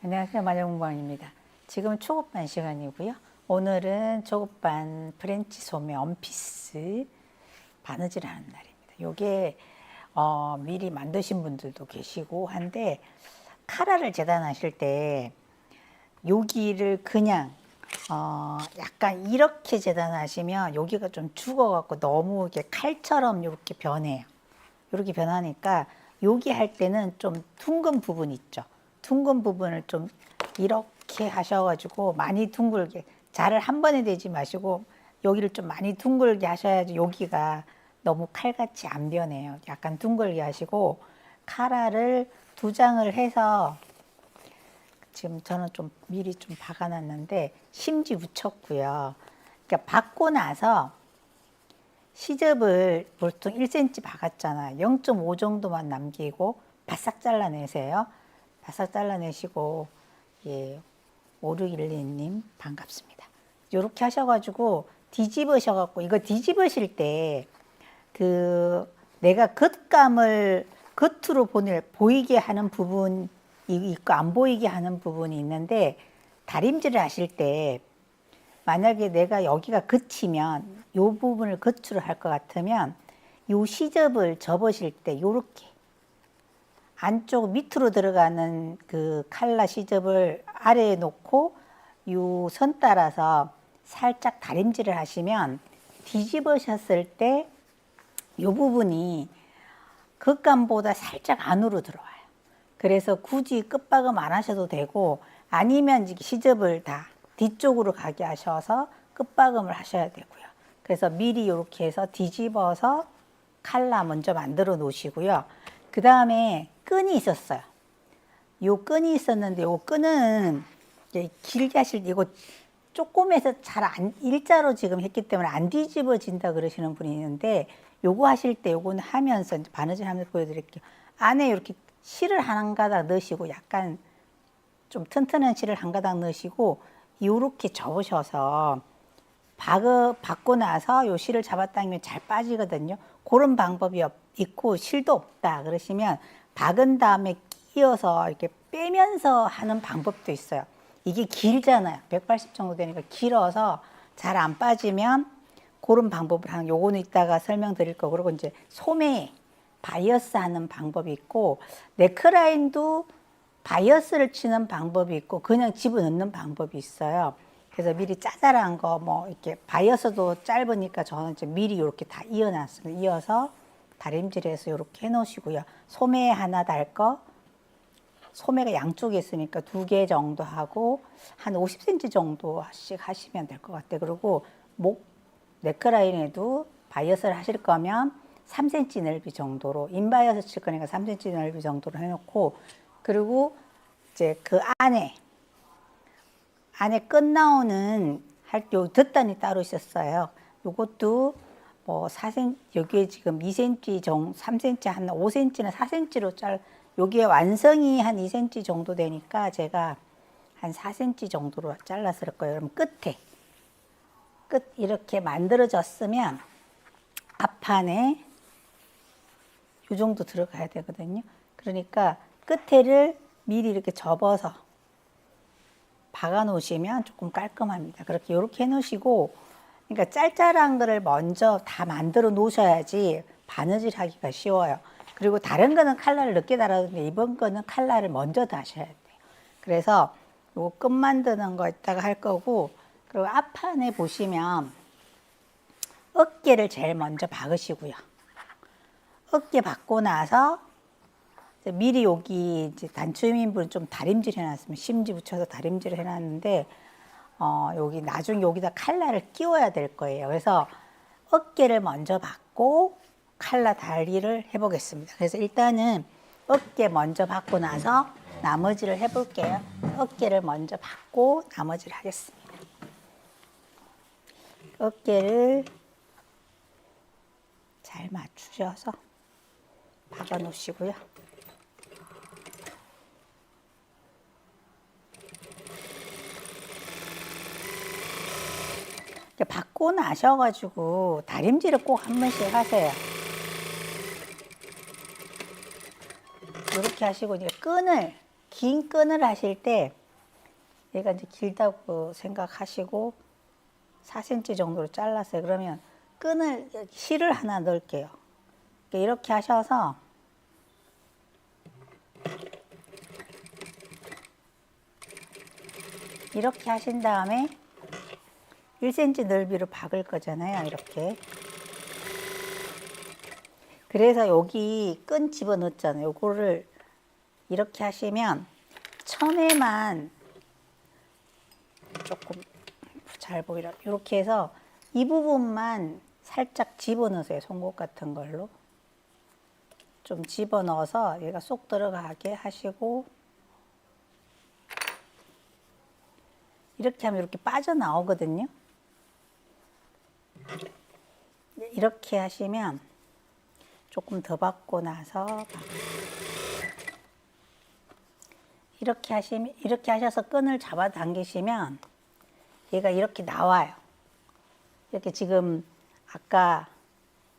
안녕하세요. 마녀공방입니다. 지금은 초급반 시간이고요. 오늘은 초급반 프렌치 소매 원피스 바느질 하는 날입니다. 요게 미리 만드신 분들도 계시고 한데, 카라를 재단하실 때 여기를 그냥 약간 이렇게 재단하시면 여기가 좀 죽어갖고 너무 이렇게 칼처럼 이렇게 변해요. 이렇게 변하니까 여기 할 때는 좀 둥근 부분 있죠. 둥근 부분을 좀 이렇게 하셔가지고 많이 둥글게, 자를 한 번에 대지 마시고 여기를 좀 많이 둥글게 하셔야지 여기가 너무 칼같이 안 변해요. 약간 둥글게 하시고, 카라를 2장을 해서 지금 저는 좀 미리 좀 박아놨는데 심지 붙였고요. 그러니까 박고 나서 시접을 보통 1cm 박았잖아요. 0.5 정도만 남기고 바싹 잘라내세요. 바싹 잘라내시고, 예, 5612님 반갑습니다. 이렇게 하셔가지고 뒤집으셔갖고, 이거 뒤집으실 때 내가 겉감을 겉으로 보이게 하는 부분이 있고 안 보이게 하는 부분이 있는데, 다림질을 하실 때 만약에 내가 여기가 겉이면 이 부분을 겉으로 할 것 같으면 이 시접을 접으실 때 요렇게 안쪽 밑으로 들어가는 그 칼라 시접을 아래에 놓고 요 선 따라서 살짝 다림질을 하시면 뒤집으셨을 때 요 부분이 겉감보다 살짝 안으로 들어와요. 그래서 굳이 끝박음 안 하셔도 되고, 아니면 시접을 다 뒤쪽으로 가게 하셔서 끝박음을 하셔야 되고요. 그래서 미리 이렇게 해서 뒤집어서 칼라 먼저 만들어 놓으시고요. 그 다음에 끈이 있었어요. 요 끈이 있었는데, 요 끈은 길게 하실 때 이거 조금해서 잘 안, 일자로 지금 했기 때문에 안 뒤집어진다 그러시는 분이 있는데, 요거 하실 때 요거는 하면서 이제 바느질 하면서 보여드릴게요. 안에 이렇게 실을 한 가닥 넣으시고, 약간 좀 튼튼한 실을 한 가닥 넣으시고 요렇게 접으셔서 박고 나서 요 실을 잡아당기면 잘 빠지거든요. 그런 방법이 있고, 실도 없다 그러시면 박은 다음에 끼워서 이렇게 빼면서 하는 방법도 있어요. 이게 길잖아요. 180 정도 되니까 길어서 잘 안 빠지면 그런 방법을 하는, 요거는 이따가 설명드릴 거고, 그리고 이제 소매 바이어스 하는 방법이 있고, 네크라인도 바이어스를 치는 방법이 있고 그냥 집어넣는 방법이 있어요. 그래서 미리 짜잘한 거 뭐 이렇게, 바이어스도 짧으니까 저는 이제 미리 이렇게 다 이어놨습니다. 이어서 다림질해서 이렇게 해놓으시고요. 소매 하나 달 거, 소매가 양쪽에 있으니까 2개 정도 하고 한 50cm 정도씩 하시면 될 것 같아요. 그리고 목 네크라인에도 바이어스를 하실 거면 3cm 넓이 정도로, 인바이어스 칠 거니까 3cm 넓이 정도로 해놓고, 그리고 이제 그 안에 끝 나오는 요 덧단이 따로 있었어요. 요것도 뭐 4cm, 여기에 지금 2cm 정도, 3cm, 한 5cm나 4cm로 여기에 완성이 한 2cm 정도 되니까 제가 한 4cm 정도로 잘랐을 거예요. 그럼 끝 이렇게 만들어졌으면 앞판에 요 정도 들어가야 되거든요. 그러니까 끝에를 미리 이렇게 접어서 박아 놓으시면 조금 깔끔합니다. 그렇게 이렇게 해 놓으시고, 그러니까 짤짤한 거를 먼저 다 만들어 놓으셔야지 바느질 하기가 쉬워요. 그리고 다른 거는 칼라를 늦게 달았는데 이번 거는 칼라를 먼저 다셔야 돼요. 그래서 요 끝 만드는 거 이따가 할 거고, 그리고 앞판에 보시면 어깨를 제일 먼저 박으시고요. 어깨 박고 나서 미리 여기 이제 단추임인분 좀 다림질 해놨으면 심지 붙여서 다림질을 해놨는데, 여기 나중에 여기다 칼라를 끼워야 될 거예요. 그래서 어깨를 먼저 박고 칼라 달기를 해보겠습니다. 그래서 일단은 어깨 먼저 박고 나서 나머지를 해볼게요. 어깨를 먼저 박고 나머지를 하겠습니다. 어깨를 잘 맞추셔서 박아 놓으시고요. 박고 나셔가지고 다림질을 꼭 한 번씩 하세요. 이렇게 하시고 이제 끈을 긴 끈을 하실 때 얘가 이제 길다고 생각하시고 4cm 정도로 잘랐어요. 그러면 끈을 실을 하나 넣을게요. 이렇게 하셔서 이렇게 하신 다음에 1cm 넓이로 박을 거잖아요. 이렇게. 그래서 여기 끈 집어넣었잖아요. 요거를 이렇게 하시면 천에만 조금 잘 보이라 이렇게 해서 이 부분만 살짝 집어넣으세요. 송곳 같은 걸로 좀 집어넣어서 얘가 쏙 들어가게 하시고 이렇게 하면 이렇게 빠져나오거든요. 이렇게 하시면 조금 더 받고 나서 이렇게 하셔서 끈을 잡아 당기시면 얘가 이렇게 나와요. 이렇게 지금 아까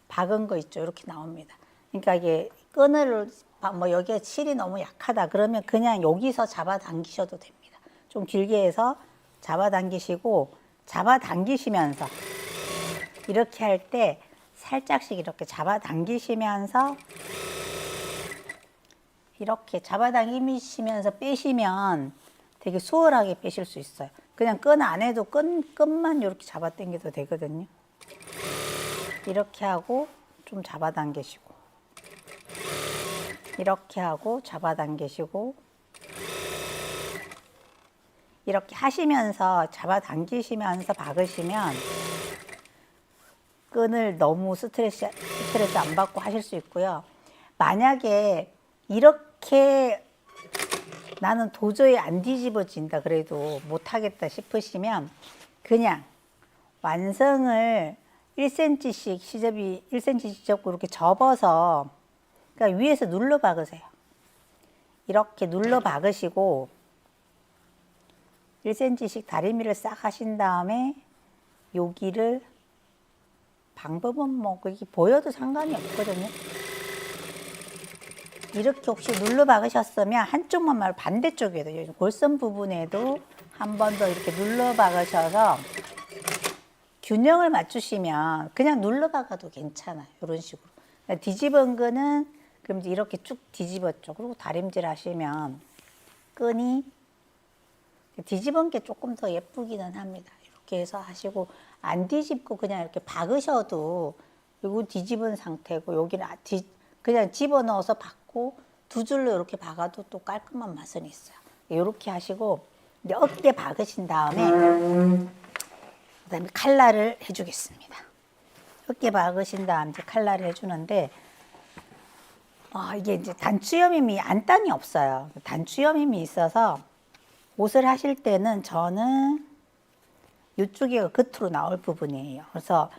박은 거 있죠. 이렇게 나옵니다. 그러니까 이게 끈을 뭐 여기에 실이 너무 약하다 그러면 그냥 여기서 잡아 당기셔도 됩니다. 좀 길게 해서 잡아 당기시고 잡아 당기시면서 이렇게 할 때 살짝씩 이렇게 잡아 당기시면서 이렇게 잡아 당기시면서 빼시면 되게 수월하게 빼실 수 있어요. 그냥 끈 안 해도 끈만 이렇게 잡아 당겨도 되거든요. 이렇게 하고 좀 잡아 당기시고 이렇게 하고 잡아 당기시고 이렇게 하시면서 잡아 당기시면서 박으시면 끈을 너무 스트레스 안 받고 하실 수 있고요. 만약에 이렇게 나는 도저히 안 뒤집어진다 그래도 못하겠다 싶으시면 그냥 완성을 1cm씩 시접이 1cm씩 접고 이렇게 접어서 그러니까 위에서 눌러 박으세요. 이렇게 눌러 박으시고 1cm씩 다리미를 싹 하신 다음에 여기를 방법은 뭐 그게 보여도 상관이 없거든요. 이렇게 혹시 눌러 박으셨으면 한쪽만 말고 반대쪽에도 골선 부분에도 한 번 더 이렇게 눌러 박으셔서 균형을 맞추시면 그냥 눌러 박아도 괜찮아요. 이런 식으로. 뒤집은 거는 그럼 이렇게 쭉 뒤집었죠. 그리고 다림질 하시면 끈이 뒤집은 게 조금 더 예쁘기는 합니다. 이렇게 해서 하시고 안 뒤집고 그냥 이렇게 박으셔도 이거 뒤집은 상태고 여기는 그냥 집어넣어서 박고 두 줄로 이렇게 박아도 또 깔끔한 맛은 있어요. 이렇게 하시고 이제 어깨 박으신 다음에 그다음에 칼날을 해주겠습니다. 어깨 박으신 다음 이제 칼날을 해주는데 이게 이제 단추여밈이 안단이 없어요. 단추여밈이 있어서 옷을 하실 때는 저는 이쪽이 끝으로 나올 부분이에요. 그래서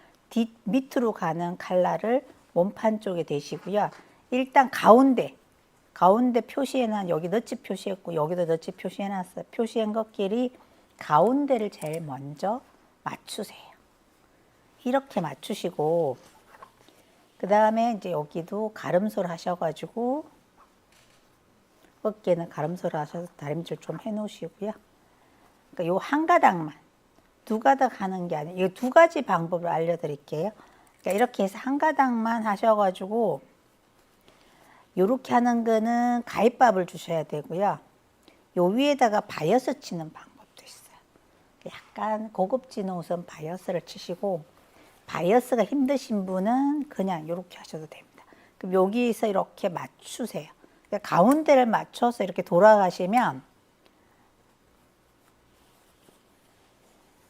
밑으로 가는 칼날을 몸판 쪽에 대시고요. 일단 가운데 표시해놓은 여기 너치 표시했고 여기도 너치 표시해놨어요. 표시한 것끼리 가운데를 제일 먼저 맞추세요. 이렇게 맞추시고 그 다음에 이제 여기도 가름소를 하셔가지고 어깨는 가름소를 하셔서 다림질 좀 해놓으시고요. 그러니까 요 한 가닥만 두 가닥 하는 게 아니에요. 이 두 가지 방법을 알려드릴게요. 그러니까 이렇게 해서 한 가닥만 하셔가지고 요렇게 하는 거는 가위밥을 주셔야 되고요. 요 위에다가 바이어스 치는 방법도 있어요. 약간 고급진 옷은 바이어스를 치시고 바이어스가 힘드신 분은 그냥 이렇게 하셔도 됩니다. 그럼 여기서 이렇게 맞추세요. 그러니까 가운데를 맞춰서 이렇게 돌아가시면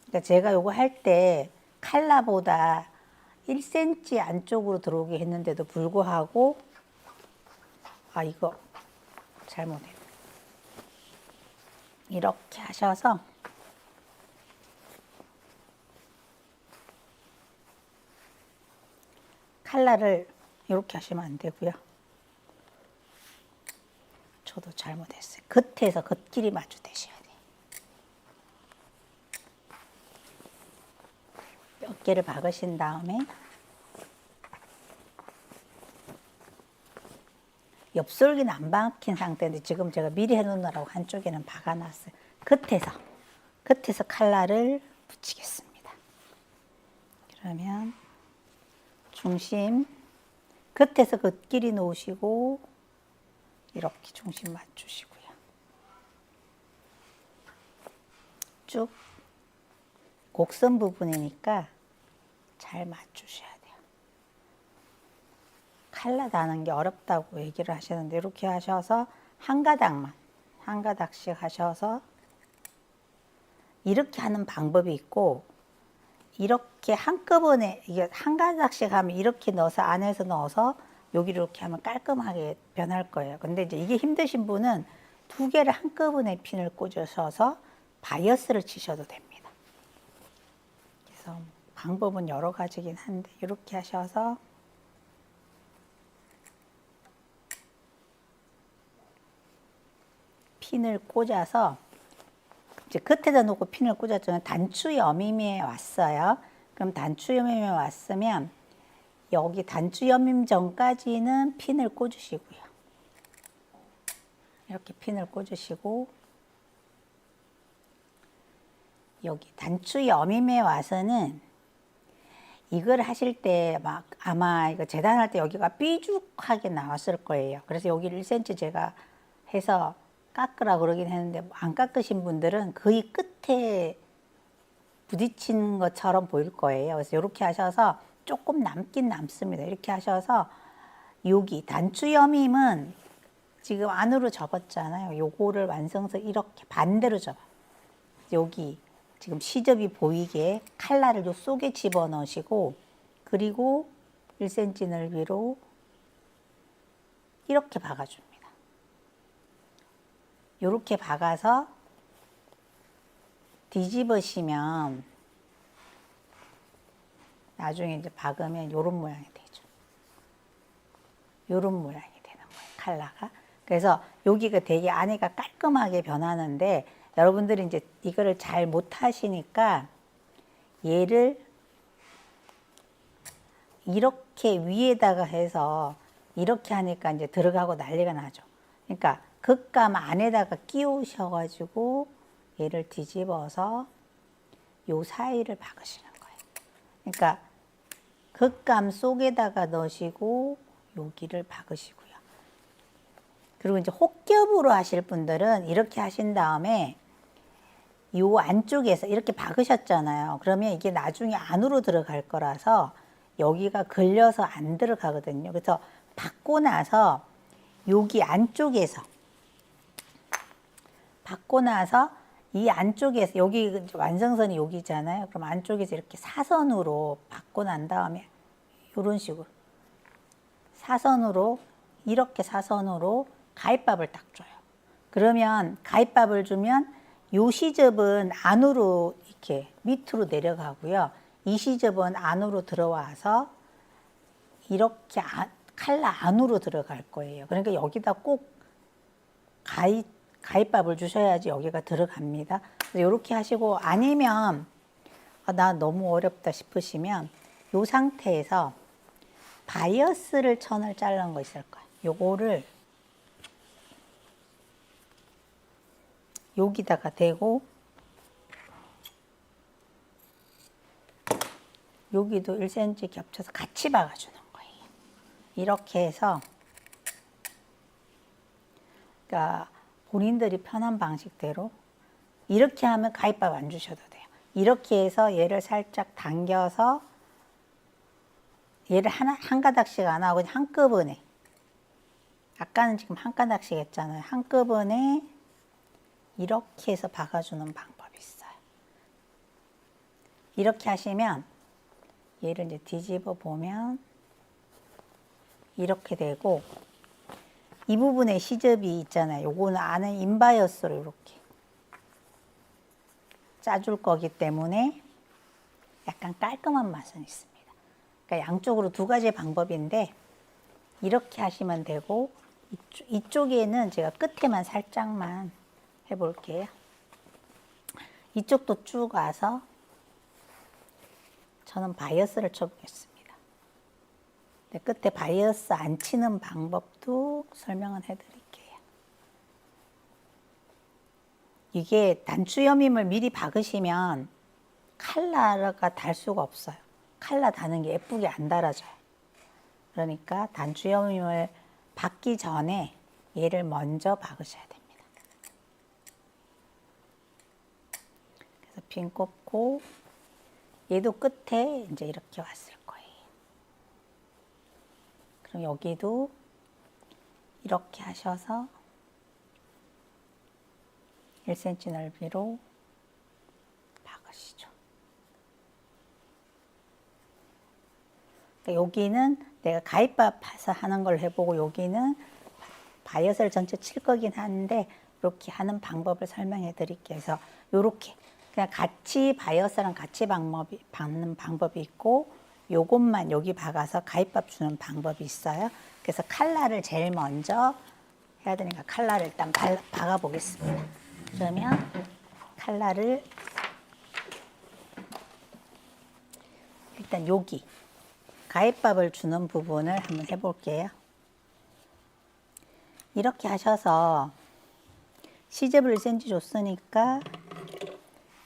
그러니까 제가 요거 할 때 칼라보다 1cm 안쪽으로 들어오게 했는데도 불구하고 이거 잘못했네. 이렇게 하셔서 칼날을 이렇게 하시면 안 되고요. 저도 잘못했어요. 겉에서 겉길이 마주대셔야 돼요. 어깨를 박으신 다음에 옆솔기는 안 박힌 상태인데 지금 제가 미리 해놓느라고 한쪽에는 박아놨어요. 끝에서 칼날을 붙이겠습니다. 그러면 중심 끝에서 끝끼리 놓으시고 이렇게 중심 맞추시고요. 쭉 곡선 부분이니까 잘 맞추셔야 돼요. 칼라 다는 게 어렵다고 얘기를 하시는데 이렇게 하셔서 한 가닥씩 하셔서 이렇게 하는 방법이 있고 이렇게 한꺼번에 이게 한 가닥씩 하면 이렇게 넣어서 안에서 넣어서 여기를 이렇게 하면 깔끔하게 변할 거예요. 근데 이제 이게 힘드신 분은 두 개를 한꺼번에 핀을 꽂으셔서 바이어스를 치셔도 됩니다. 그래서 방법은 여러 가지긴 한데 이렇게 하셔서 핀을 꽂아서 이제 끝에다 놓고 핀을 꽂았잖아요. 단추 여밈에 왔어요. 그럼 단추 여밈에 왔으면 여기 단추 여밈 전까지는 핀을 꽂으시고요. 이렇게 핀을 꽂으시고 여기 단추 여밈에 와서는 이걸 하실 때 막 아마 이거 재단할 때 여기가 삐죽하게 나왔을 거예요. 그래서 여기를 1cm 제가 해서 깎으라 그러긴 했는데 안 깎으신 분들은 거의 끝에 부딪힌 것처럼 보일 거예요. 그래서 이렇게 하셔서 조금 남긴 남습니다. 이렇게 하셔서 여기 단추 여밈은 지금 안으로 접었잖아요. 요거를 완성서 이렇게 반대로 접어. 여기 지금 시접이 보이게 칼날을 요 속에 집어넣으시고 그리고 1cm 넓이로 이렇게 박아줍니다. 이렇게 박아서 뒤집으시면 나중에 이제 박으면 이런 모양이 되죠. 이런 모양이 되는 거예요. 칼라가. 그래서 여기가 되게 안에가 깔끔하게 변하는데 여러분들이 이제 이거를 잘 못하시니까 얘를 이렇게 위에다가 해서 이렇게 하니까 이제 들어가고 난리가 나죠. 그러니까 극감 안에다가 끼우셔가지고 얘를 뒤집어서 요 사이를 박으시는 거예요. 그러니까 극감 속에다가 넣으시고 여기를 박으시고요. 그리고 이제 혹겹으로 하실 분들은 이렇게 하신 다음에 요 안쪽에서 이렇게 박으셨잖아요. 그러면 이게 나중에 안으로 들어갈 거라서 여기가 걸려서 안 들어가거든요. 그래서 박고 나서 여기 안쪽에서 박고 나서 이 안쪽에서 여기 완성선이 여기잖아요. 그럼 안쪽에서 이렇게 사선으로 박고 난 다음에 이런 식으로 사선으로 이렇게 사선으로 가위밥을 딱 줘요. 그러면 가위밥을 주면 요 시접은 안으로 이렇게 밑으로 내려가고요. 이 시접은 안으로 들어와서 이렇게 칼라 안으로 들어갈 거예요. 그러니까 여기다 꼭 가위밥을 주셔야지 여기가 들어갑니다. 이렇게 하시고 아니면 나 너무 어렵다 싶으시면 이 상태에서 바이어스를 천을 자른 거 있을 거예요. 요거를 여기다가 대고 여기도 1cm 겹쳐서 같이 박아주는 거예요. 이렇게 해서 그러니까 본인들이 편한 방식대로 이렇게 하면 가위밥 안 주셔도 돼요. 이렇게 해서 얘를 살짝 당겨서 얘를 한 가닥씩 안 하고 한꺼번에 아까는 지금 한 가닥씩 했잖아요. 한꺼번에 이렇게 해서 박아주는 방법이 있어요. 이렇게 하시면 얘를 이제 뒤집어 보면 이렇게 되고 이 부분에 시접이 있잖아요. 요거는 안에 인바이어스로 이렇게 짜줄 거기 때문에 약간 깔끔한 맛은 있습니다. 그러니까 양쪽으로 두 가지 방법인데 이렇게 하시면 되고 이쪽에는 제가 끝에만 살짝만 해볼게요. 이쪽도 쭉 와서 저는 바이어스를 쳐보겠습니다. 네, 끝에 바이어스 안 치는 방법도 설명은 해드릴게요. 이게 단추염임을 미리 박으시면 칼라가 달 수가 없어요. 칼라 다는 게 예쁘게 안 달아져요. 그러니까 단추염임을 박기 전에 얘를 먼저 박으셔야 됩니다. 그래서 핀 꼽고 얘도 끝에 이제 이렇게 왔을 거예요. 그럼 여기도 이렇게 하셔서 1cm 넓이로 박으시죠. 그러니까 여기는 내가 가입밥 해서 하는 걸 해보고 여기는 바이어스를 전체 칠 거긴 한데 이렇게 하는 방법을 설명해 드릴게요. 그래서 이렇게 그냥 같이 바이어스랑 같이 박는 방법이 있고 요것만 여기 박아서 가입밥 주는 방법이 있어요. 그래서 칼라를 제일 먼저 해야 되니까 칼라를 일단 박아 보겠습니다. 그러면 칼라를 일단 여기 가입밥을 주는 부분을 한번 해볼게요. 이렇게 하셔서 시접을 1cm 줬으니까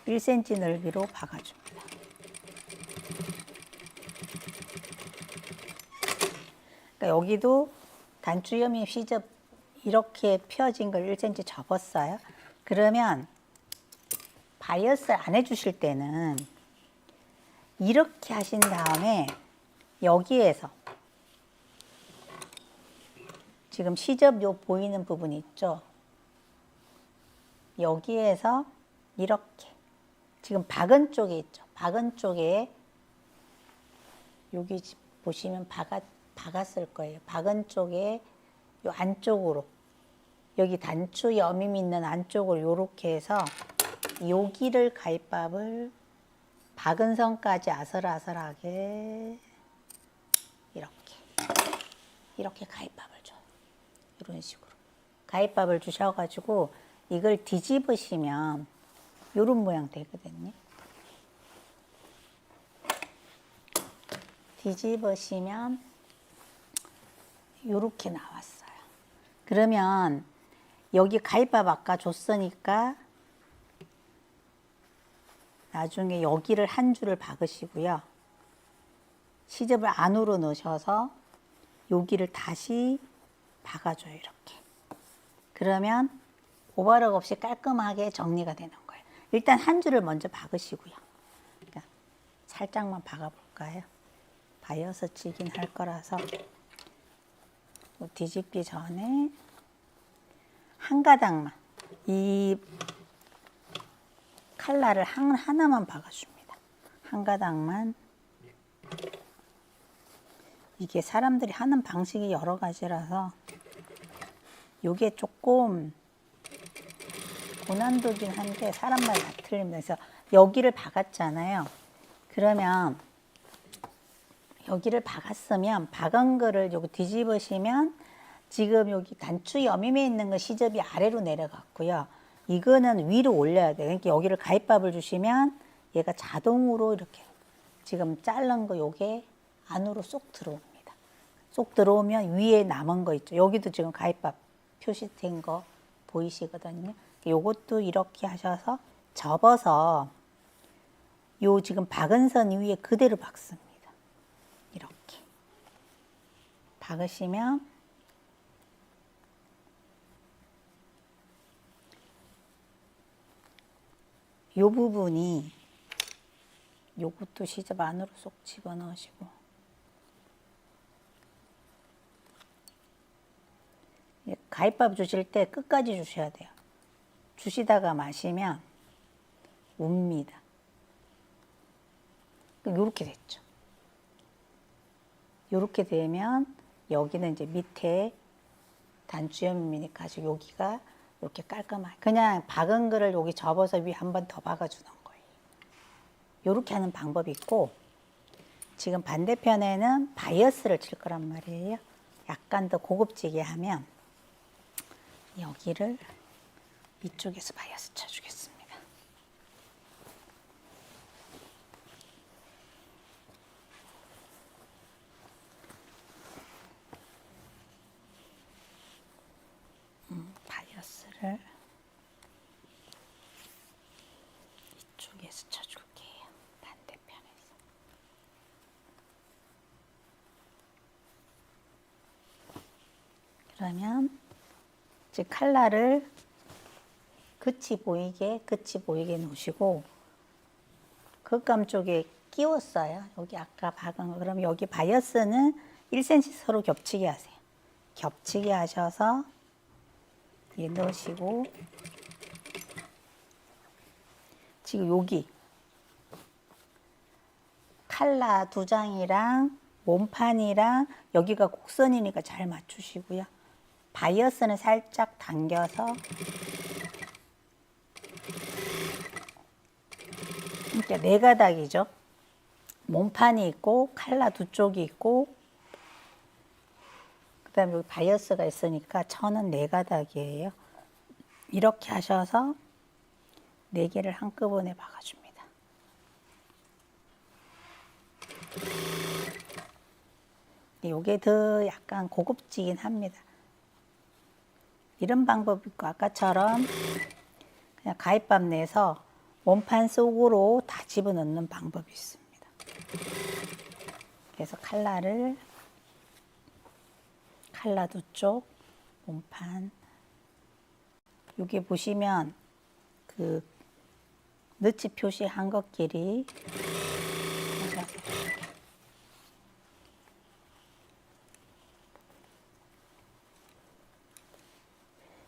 1cm 넓이로 박아줍니다. 그러니까 여기도 단추염이 시접 이렇게 펴진 걸 1cm 접었어요. 그러면 바이어스 안 해주실 때는 이렇게 하신 다음에 여기에서 지금 시접 요 보이는 부분 있죠? 여기에서 이렇게 지금 박은 쪽에 있죠? 박은 쪽에 여기 보시면 박았을 거예요. 박은 쪽에 요 안쪽으로 여기 단추 여밈 있는 안쪽으로 요렇게 해서 여기를 가입밥을 박은 선까지 아슬아슬하게 이렇게 가입밥을 줘요. 이런 식으로 가입밥을 주셔가지고 이걸 뒤집으시면 이런 모양 되거든요. 뒤집으시면 이렇게 나왔어요. 그러면 여기 가입밥 아까 줬으니까 나중에 여기를 한 줄을 박으시고요. 시접을 안으로 넣으셔서 여기를 다시 박아줘요. 이렇게. 그러면 오버럭 없이 깔끔하게 정리가 되는 거예요. 일단 한 줄을 먼저 박으시고요. 그러니까 살짝만 박아볼까요? 바이어스 치긴 할 거라서 뒤집기 전에 한 가닥만 이 칼라를 하나만 박아줍니다. 한 가닥만. 이게 사람들이 하는 방식이 여러 가지라서 이게 조금 고난도긴 한데 사람마다 다 틀리면서 여기를 박았잖아요. 그러면 여기를 박았으면 박은 거를 여기 뒤집으시면 지금 여기 단추 여밈에 있는 거 시접이 아래로 내려갔고요. 이거는 위로 올려야 돼요. 그러니까 여기를 가입밥을 주시면 얘가 자동으로 이렇게 지금 자른 거 요게 안으로 쏙 들어옵니다. 쏙 들어오면 위에 남은 거 있죠. 여기도 지금 가입밥 표시된 거 보이시거든요. 요것도 이렇게 하셔서 접어서 요 지금 박은 선 위에 그대로 박습니다. 이렇게 박으시면 요 부분이 요것도 시접 안으로 쏙 집어넣으시고 가입밥 주실 때 끝까지 주셔야 돼요. 주시다가 마시면 웁니다. 요렇게 됐죠. 요렇게 되면 여기는 이제 밑에 단추염이니까 여기가 이렇게 깔끔하게 그냥 박은 거를 여기 접어서 위에 한 번 더 박아주는 거예요. 요렇게 하는 방법이 있고 지금 반대편에는 바이어스를 칠 거란 말이에요. 약간 더 고급지게 하면 여기를 이쪽에서 바이어스 쳐주겠습니다. 칼라를 이쪽에서 쳐줄게요. 반대편에서. 그러면 이제 칼라를 끝이 보이게 놓으시고 겉감 쪽에 끼웠어요. 여기 아까 박은 거. 그럼 여기 바이어스는 1cm 서로 겹치게 하세요. 겹치게 하셔서 넣으시고 지금 여기 칼라 2장이랑 몸판이랑 여기가 곡선이니까 잘 맞추시고요. 바이어스는 살짝 당겨서 그러니까 4가닥이죠. 몸판이 있고 칼라 2쪽이 있고 그 다음에 여기 바이어스가 있으니까 천은 4가닥이에요. 이렇게 하셔서 4개를 한꺼번에 박아줍니다. 이게 더 약간 고급지긴 합니다. 이런 방법이 있고 아까처럼 그냥 가위밥 내서 몸판 속으로 다 집어넣는 방법이 있습니다. 그래서 칼라 2쪽, 몸판. 여기 보시면 그 너치 표시한 것끼리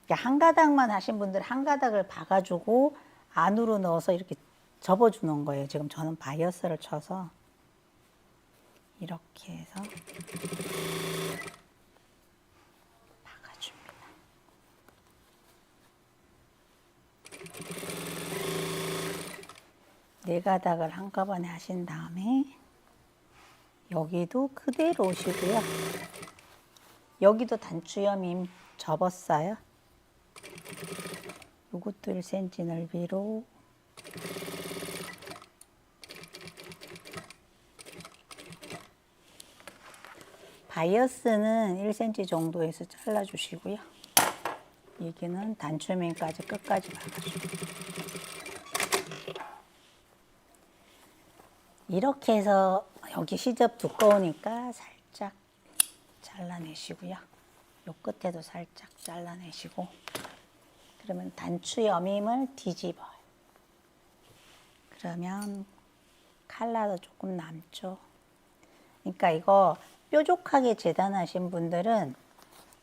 한 가닥만 하신 분들 한 가닥을 박아주고 안으로 넣어서 이렇게 접어주는 거예요. 지금 저는 바이어스를 쳐서 이렇게 해서 박아줍니다. 네 가닥을 한꺼번에 하신 다음에 여기도 그대로 오시고요. 여기도 단추염임 접었어요. 이것도 1cm 넓이로 바이어스는 1cm 정도에서 잘라주시고요. 여기는 단추면까지 끝까지 박아줍니다. 이렇게 해서 여기 시접 두꺼우니까 살짝 잘라내시고요. 요 끝에도 살짝 잘라내시고 그러면 단추 여밈을 뒤집어요. 그러면 칼라도 조금 남죠. 그러니까 이거 뾰족하게 재단하신 분들은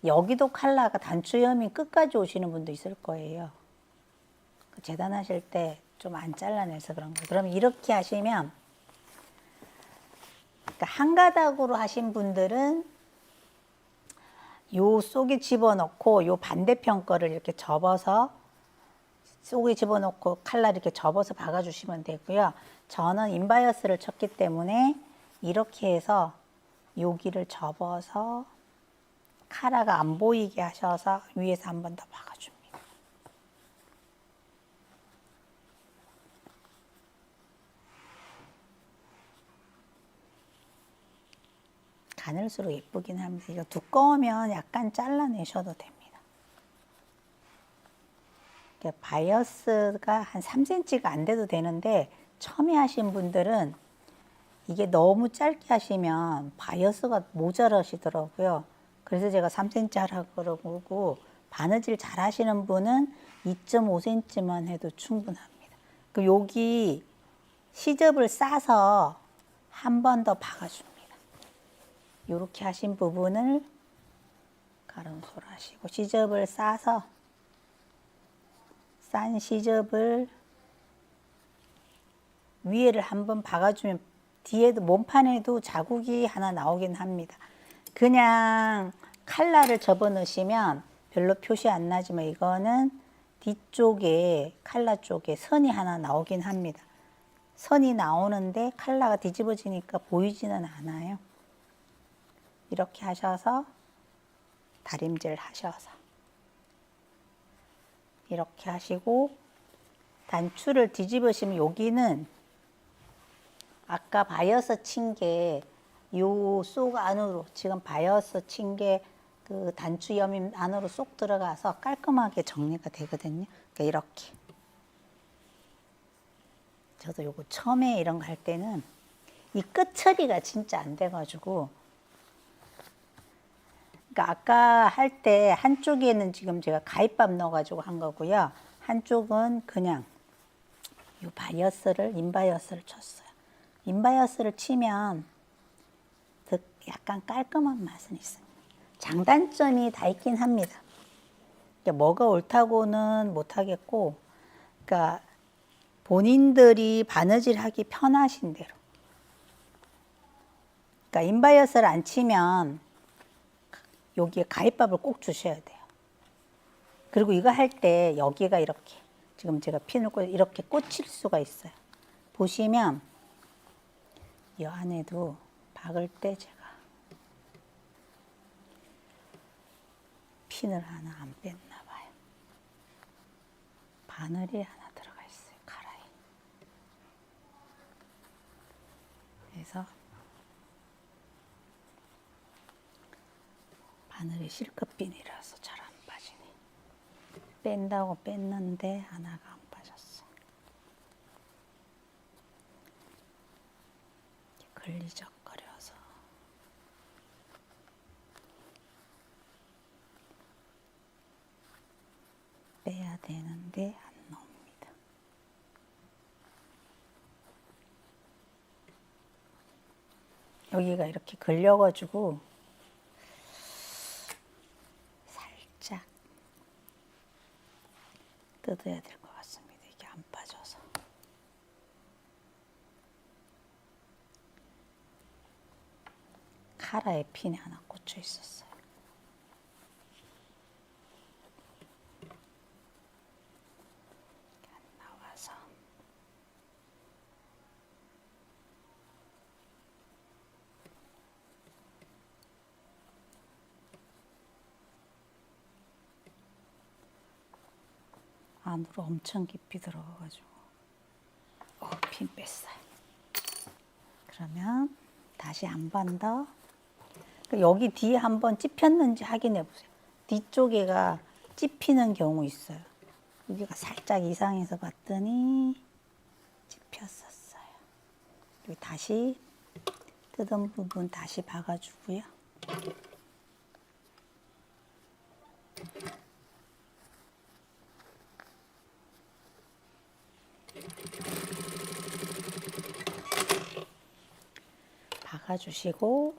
여기도 칼라가 단추 여밈 끝까지 오시는 분도 있을 거예요. 재단하실 때 좀 안 잘라내서 그런 거예요. 그러면 이렇게 하시면 그러니까 한 가닥으로 하신 분들은 요 속에 집어넣고 요 반대편 거를 이렇게 접어서 속에 집어넣고 칼라 이렇게 접어서 박아주시면 되고요. 저는 인바이어스를 쳤기 때문에 이렇게 해서 여기를 접어서 카라가 안 보이게 하셔서 위에서 한 번 더 박아줍니다. 가늘수록 예쁘긴 합니다. 이거 두꺼우면 약간 잘라내셔도 됩니다. 바이어스가 한 3cm가 안 돼도 되는데 처음에 하신 분들은 이게 너무 짧게 하시면 바이어스가 모자라시더라고요. 그래서 제가 3cm 하라고 그러고 바느질 잘 하시는 분은 2.5cm만 해도 충분합니다. 그 여기 시접을 싸서 한 번 더 박아줍니다. 이렇게 하신 부분을 가름소를 하시고 시접을 싸서 싼 시접을 위에를 한번 박아주면 뒤에도 몸판에도 자국이 하나 나오긴 합니다. 그냥 칼라를 접어 넣으시면 별로 표시 안 나지만 이거는 뒤쪽에 칼라 쪽에 선이 하나 나오긴 합니다. 선이 나오는데 칼라가 뒤집어지니까 보이지는 않아요. 이렇게 하셔서 다림질 하셔서 이렇게 하시고 단추를 뒤집으시면 여기는 아까 바이어스 친 게 요 속 안으로 지금 바이어스 친 게 그 단추염이 안으로 쏙 들어가서 깔끔하게 정리가 되거든요. 그러니까 이렇게. 저도 요거 처음에 이런 거 할 때는 이 끝 처리가 진짜 안 돼가지고, 그러니까 아까 할 때 한쪽에는 지금 제가 가위밥 넣어가지고 한 거고요. 한쪽은 그냥 요 바이어스를, 인바이어스를 쳤어요. 인바이어스를 치면 더 약간 깔끔한 맛은 있습니다. 장단점이 다 있긴 합니다. 그러니까 뭐가 옳다고는 못하겠고, 그러니까 본인들이 바느질 하기 편하신 대로. 그러니까 인바이어스를 안 치면 여기에 가위밥을 꼭 주셔야 돼요. 그리고 이거 할 때 여기가 이렇게, 지금 제가 핀을 이렇게 꽂힐 수가 있어요. 보시면 이 안에도 박을 때 제가 핀을 하나 안 뺐나 봐요. 바늘이 하나 들어가 있어요. 카라에. 그래서 바늘이 실크핀이라서 잘 안 빠지네. 뺀다고 뺐는데 하나가 안 빠졌어. 걸리적거려서. 빼야 되는데 안 나옵니다. 여기가 이렇게 걸려가지고 살짝 뜯어야 될 것 같습니다. 이게 안 빠져서. 카라에 핀이 하나 꽂혀 있었어요. 안 나와서. 안으로 엄청 깊이 들어가가지고 핀 뺐어요. 그러면 다시 한 번 더 여기 뒤에 한번 찝혔는지 확인해 보세요. 뒤쪽에가 찝히는 경우 있어요. 여기가 살짝 이상해서 봤더니 찝혔었어요. 여기 다시 뜯은 부분 다시 박아주고요. 박아주시고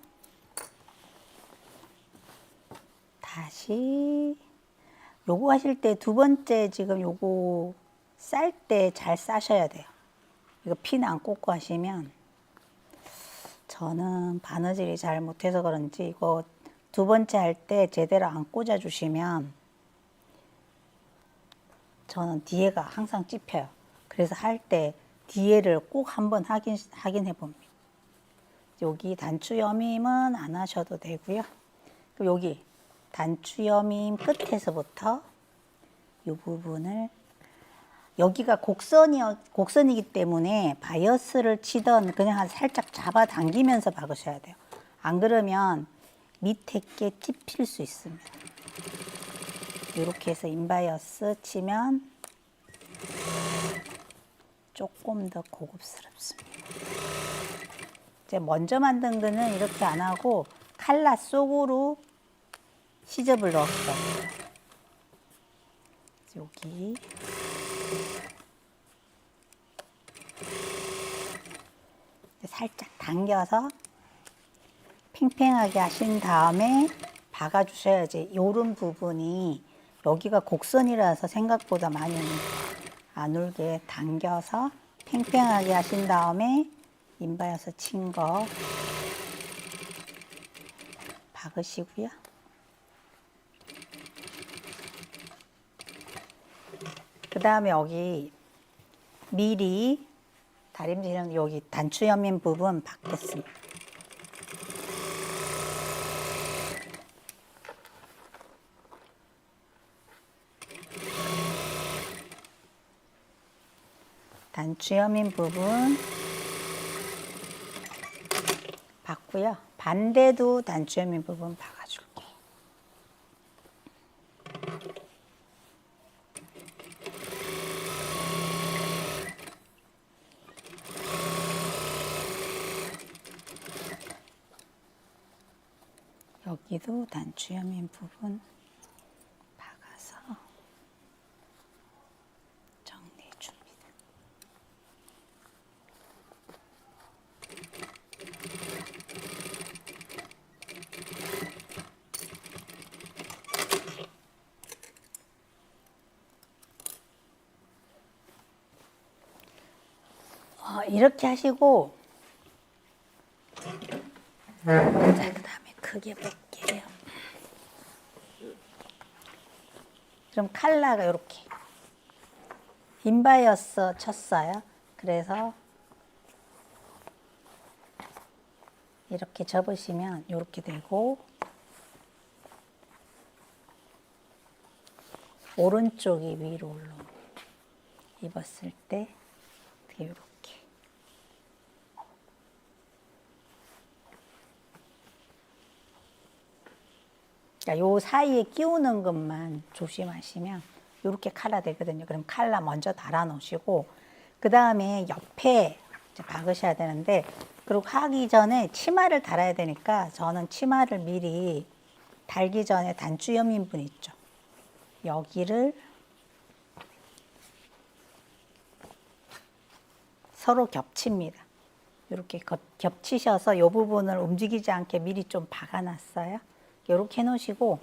다시 요거 하실 때 두 번째 지금 요거 쌀 때 잘 싸셔야 돼요. 이거 핀 안 꽂고 하시면 저는 바느질이 잘 못해서 그런지 이거 두 번째 할 때 제대로 안 꽂아 주시면 저는 뒤에가 항상 찝혀요. 그래서 할 때 뒤에를 꼭 한번 확인해 봅니다. 여기 단추 여밈은 안 하셔도 되고요. 여기 단추 여밈 끝에서부터 이 부분을 여기가 곡선이기 때문에 바이어스를 치던 그냥 살짝 잡아 당기면서 박으셔야 돼요. 안 그러면 밑에 게 찝힐 수 있습니다. 이렇게 해서 인바이어스 치면 조금 더 고급스럽습니다. 이제 먼저 만든 거는 이렇게 안 하고 칼라 속으로 시접을 넣었어요. 여기 살짝 당겨서 팽팽하게 하신 다음에 박아주셔야지. 요런 부분이 여기가 곡선이라서 생각보다 많이 안 울게 당겨서 팽팽하게 하신 다음에 인바이어스 친 거 박으시고요. 그 다음에 여기 미리 다림질은 여기 단추 여민 부분 박겠습니다. 단추 여민 부분 박고요. 반대도 단추 여민 부분 박아줄게요. 여기도 단추여민 부분 박아서 정리해 줍니다. 이렇게 하시고, 자, 그 다음에 크게 볼게요. 좀 칼라가 이렇게 빈바이어스 쳤어요. 그래서 이렇게 접으시면 이렇게 되고, 오른쪽이 위로 올라오고, 입었을 때 이렇게. 그러니까 요 사이에 끼우는 것만 조심하시면 이렇게 칼라 되거든요. 그럼 칼라 먼저 달아 놓으시고, 그 다음에 옆에 이제 박으셔야 되는데, 그리고 하기 전에 치마를 달아야 되니까 저는 치마를 미리 달기 전에 단추 여민분 있죠. 여기를 서로 겹칩니다. 이렇게 겹치셔서 이 부분을 움직이지 않게 미리 좀 박아놨어요. 이렇게 해놓으시고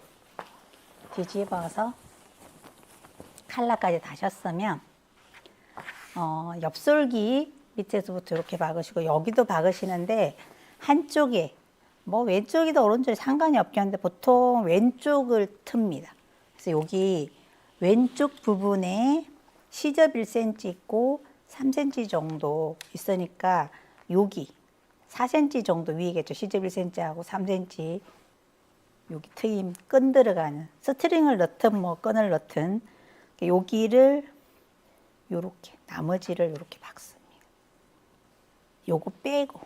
뒤집어서 칼라까지 다셨으면 옆솔기 밑에서부터 이렇게 박으시고, 여기도 박으시는데 한쪽에 뭐 왼쪽이든 오른쪽이 상관이 없긴 한데 보통 왼쪽을 틉니다. 그래서 여기 왼쪽 부분에 시접 1cm 있고 3cm 정도 있으니까 여기 4cm 정도 위겠죠. 시접 1cm하고 3cm 여기 트임 끈 들어가는, 스트링을 넣든 뭐 끈을 넣든 여기를 요렇게, 나머지를 요렇게 박습니다. 요거 빼고,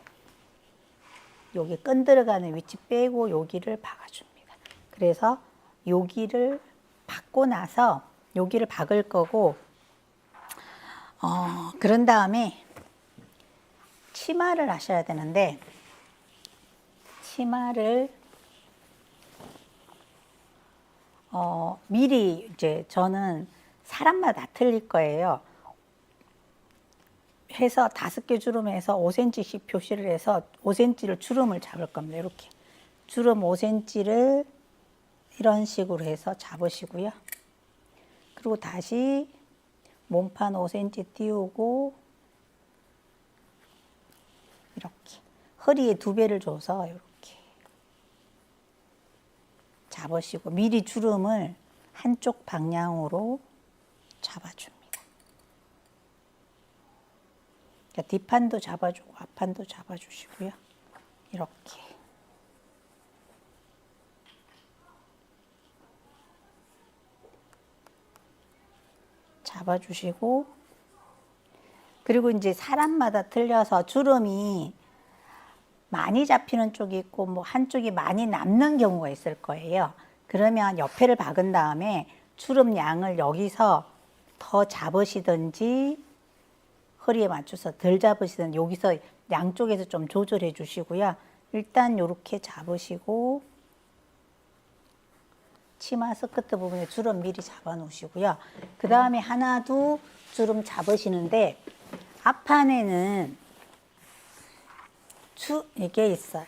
여기 끈 들어가는 위치 빼고 여기를 박아줍니다. 그래서 여기를 박고 나서 여기를 박을 거고, 그런 다음에 치마를 하셔야 되는데, 치마를 미리 이제 저는 사람마다 틀릴 거예요. 해서 5개 주름해서 5cm씩 표시를 해서 5cm를 주름을 잡을 겁니다. 이렇게 주름 5cm를 이런 식으로 해서 잡으시고요. 그리고 다시 몸판 5cm 띄우고 이렇게 허리에 2배를 줘서 이렇게 잡으시고, 미리 주름을 한쪽 방향으로 잡아줍니다. 그러니까 뒷판도 잡아주고 앞판도 잡아주시고요. 이렇게 잡아주시고, 그리고 이제 사람마다 틀려서 주름이 많이 잡히는 쪽이 있고 뭐 한쪽이 많이 남는 경우가 있을 거예요. 그러면 옆에를 박은 다음에 주름 양을 여기서 더 잡으시든지 허리에 맞춰서 덜 잡으시든지 여기서 양쪽에서 좀 조절해 주시고요. 일단 이렇게 잡으시고 치마 스커트 부분에 주름 미리 잡아 놓으시고요. 그 다음에 하나, 둘 주름 잡으시는데 앞판에는 이게 있어요.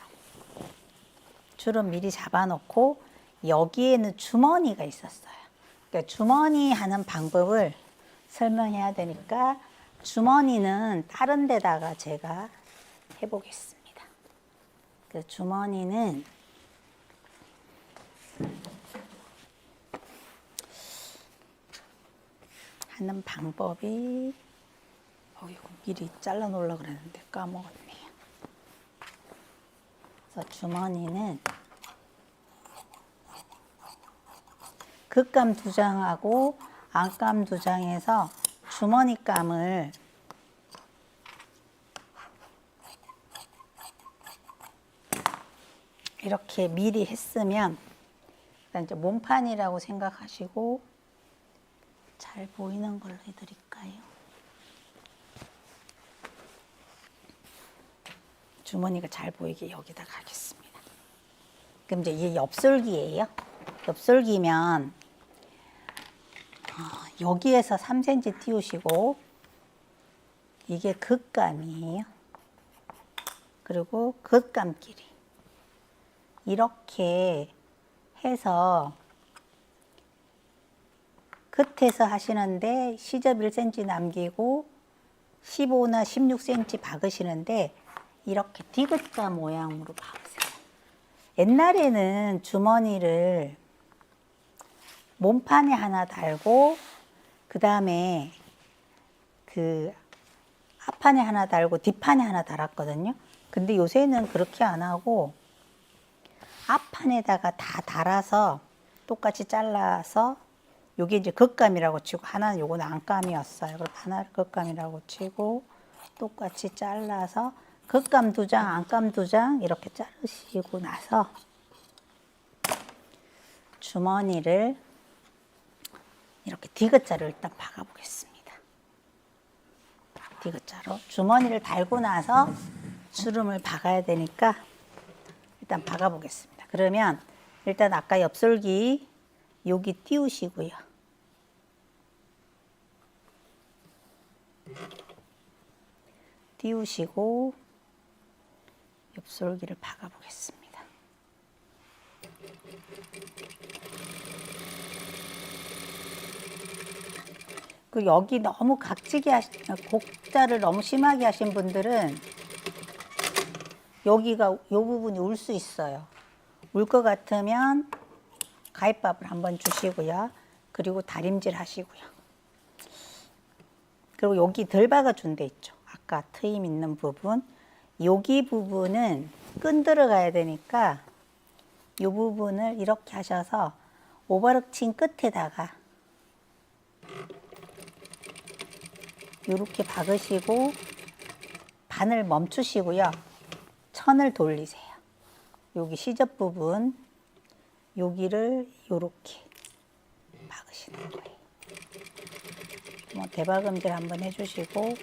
주름 미리 잡아놓고 여기에는 주머니가 있었어요. 그러니까 주머니 하는 방법을 설명해야 되니까 주머니는 다른 데다가 제가 해보겠습니다. 그 주머니는 하는 방법이 이거 미리 잘라 놓으려고 그랬는데 까먹었네요. 그래서 주머니는 겉감 2장하고 안감 2장에서 주머니감을 이렇게 미리 했으면, 일단 이제 몸판이라고 생각하시고 잘 보이는 걸로 해드릴까요? 주머니가 잘 보이게 여기다가 하겠습니다. 그럼 이제 이게 엽솔기예요. 엽솔기면 여기에서 3cm 띄우시고 이게 긋감이에요. 그리고 긋감 길이 이렇게 해서 끝에서 하시는데 시접 1cm 남기고 15나 16cm 박으시는데 이렇게 디귿자 모양으로 박으세요. 옛날에는 주머니를 몸판에 하나 달고 그 다음에 그 앞판에 하나 달고 뒷판에 하나 달았거든요. 근데 요새는 그렇게 안 하고 앞판에다가 다 달아서 똑같이 잘라서 요게 이제 겉감이라고 치고 하나는 요거는 안감이었어요. 그럼 하나를 겉감이라고 치고 똑같이 잘라서 겉감 2장, 안감 2장 이렇게 자르시고 나서 주머니를 이렇게 디귿자로 일단 박아 보겠습니다. 디귿자로 주머니를 달고 나서 주름을 박아야 되니까 일단 박아 보겠습니다. 그러면 일단 아까 엽솔기 여기 띄우시고요. 띄우시고 엽솔기를 박아 보겠습니다. 그 여기 너무 각지게 곡자를 너무 심하게 하신 분들은 여기가 요 부분이 울 수 있어요. 울 것 같으면 가위밥을 한번 주시고요. 그리고 다림질 하시고요. 그리고 여기 덜 박아준 데 있죠. 아까 트임 있는 부분. 여기 부분은 끈 들어가야 되니까 이 부분을 이렇게 하셔서 오버럭 친 끝에다가 이렇게 박으시고 바늘 멈추시고요. 천을 돌리세요. 여기 시접 부분 여기를 이렇게 박으시는 거예요. 뭐 대박음질 한번 해주시고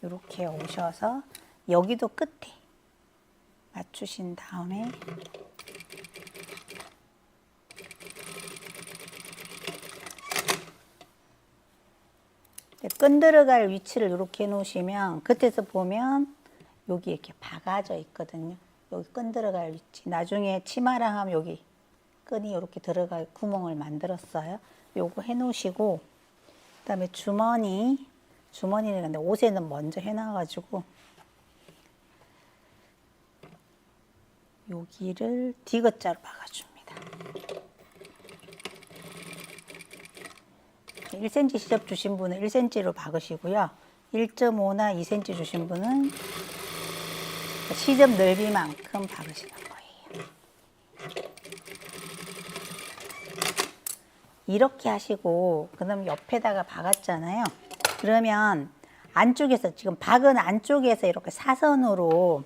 이렇게 오셔서 여기도 끝에 맞추신 다음에 끈 들어갈 위치를 이렇게 해놓으시면 끝에서 보면 여기 이렇게 박아져 있거든요. 여기 끈 들어갈 위치. 나중에 치마랑 하면 여기 끈이 이렇게 들어갈 구멍을 만들었어요. 요거 해놓으시고 그다음에 주머니는 근데 옷에는 먼저 해놔가지고 여기를 디귿자로 박아줍니다. 1cm 시접 주신 분은 1cm로 박으시고요. 1.5나 2cm 주신 분은 시접 넓이만큼 박으시는 거예요. 이렇게 하시고 그다음 옆에다가 박았잖아요. 그러면 안쪽에서 지금 박은 안쪽에서 이렇게 사선으로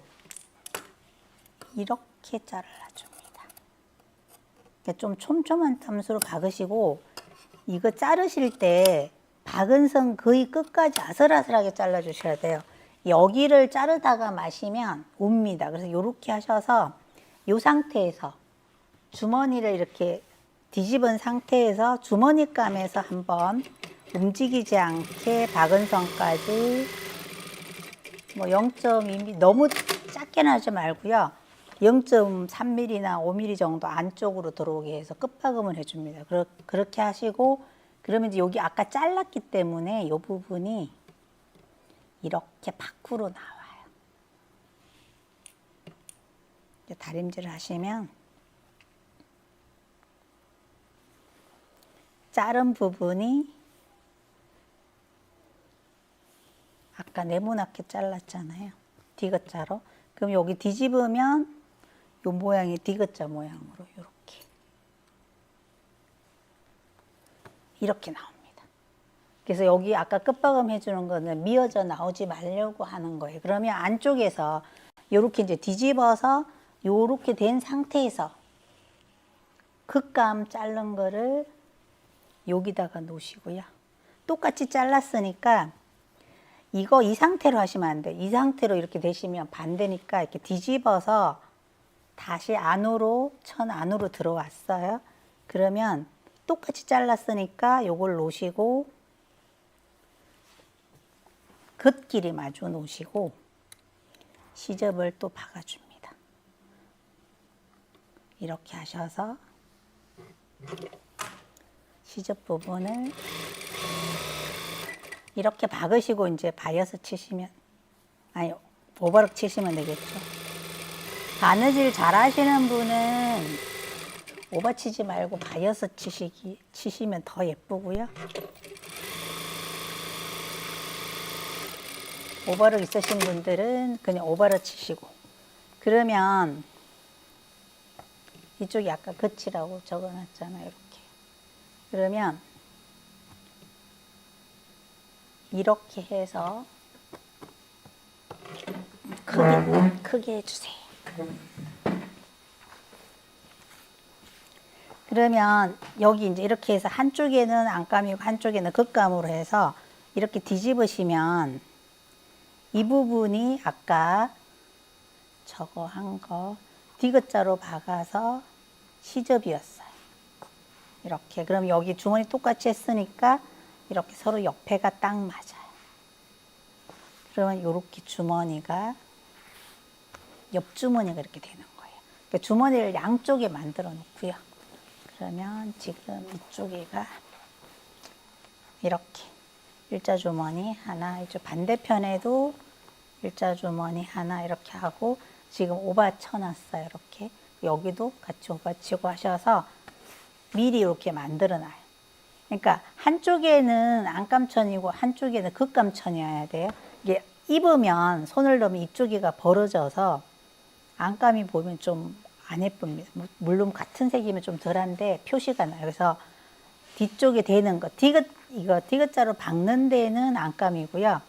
이렇게 잘라줍니다. 좀 촘촘한 탐수로 박으시고 이거 자르실 때 박은 선 거의 끝까지 아슬아슬하게 잘라주셔야 돼요. 여기를 자르다가 마시면 웁니다. 그래서 이렇게 하셔서 이 상태에서 주머니를 이렇게 뒤집은 상태에서 주머니감에서 한번 움직이지 않게 박은 선까지 뭐 0.2mm 너무 작게 나지 말고요. 0.3mm나 5mm 정도 안쪽으로 들어오게 해서 끝박음을 해줍니다. 그렇게 하시고 그러면 이제 여기 아까 잘랐기 때문에 이 부분이 이렇게 밖으로 나와요. 이제 다림질을 하시면 자른 부분이 아까 네모나게 잘랐잖아요. 디귿자로. 그럼 여기 뒤집으면 이 모양이 디귿자 모양으로 이렇게 나옵니다. 그래서 여기 아까 끝박음 해주는 거는 미어져 나오지 말려고 하는 거예요. 그러면 안쪽에서 이렇게 이제 뒤집어서 이렇게 된 상태에서 긋감 자른 거를 여기다가 놓으시고요. 똑같이 잘랐으니까 이 상태로 하시면 안 돼요. 이 상태로 이렇게 되시면 반대니까 이렇게 뒤집어서 다시 안으로, 천 안으로 들어왔어요. 그러면 똑같이 잘랐으니까 요걸 놓으시고 긋길이 마주 놓으시고 시접을 또 박아줍니다. 이렇게 하셔서 시접 부분을 이렇게 박으시고 이제 바이어스 치시면, 아니 오버럭 치시면 되겠죠. 바느질 잘 하시는 분은 오버 치지 말고 바이어스 치시면 더 예쁘고요. 오버럭 있으신 분들은 그냥 오버럭 치시고, 그러면 이쪽이 아까 끝이라고 적어놨잖아요. 이렇게. 그러면 이렇게 해서 크게 해주세요. 그러면 여기 이제 이렇게 해서 한쪽에는 안감이고 한쪽에는 겉감으로 해서 이렇게 뒤집으시면 이 부분이 아까 저거 한 거 디귿자로 박아서 시접이었어요. 이렇게. 그럼 여기 주머니 똑같이 했으니까 이렇게 서로 옆에가 딱 맞아요. 그러면 이렇게 주머니가 옆주머니가 이렇게 되는 거예요. 그러니까 주머니를 양쪽에 만들어 놓고요. 그러면 지금 이쪽에가 이렇게 일자 주머니 하나, 이쪽 반대편에도 일자 주머니 하나 이렇게 하고 지금 오바 쳐놨어요. 이렇게 여기도 같이 오바 치고 하셔서 미리 이렇게 만들어 놔요. 그러니까 한쪽에는 안감천이고 한쪽에는 겉감천이어야 돼요. 이게 입으면 손을 넣으면 이쪽이가 벌어져서 안감이 보면 좀 안 예쁩니다. 물론 같은 색이면 좀 덜한데 표시가 나요. 그래서 뒤쪽에 대는 거, 이거 디귿자로 박는 데는 안감이고요.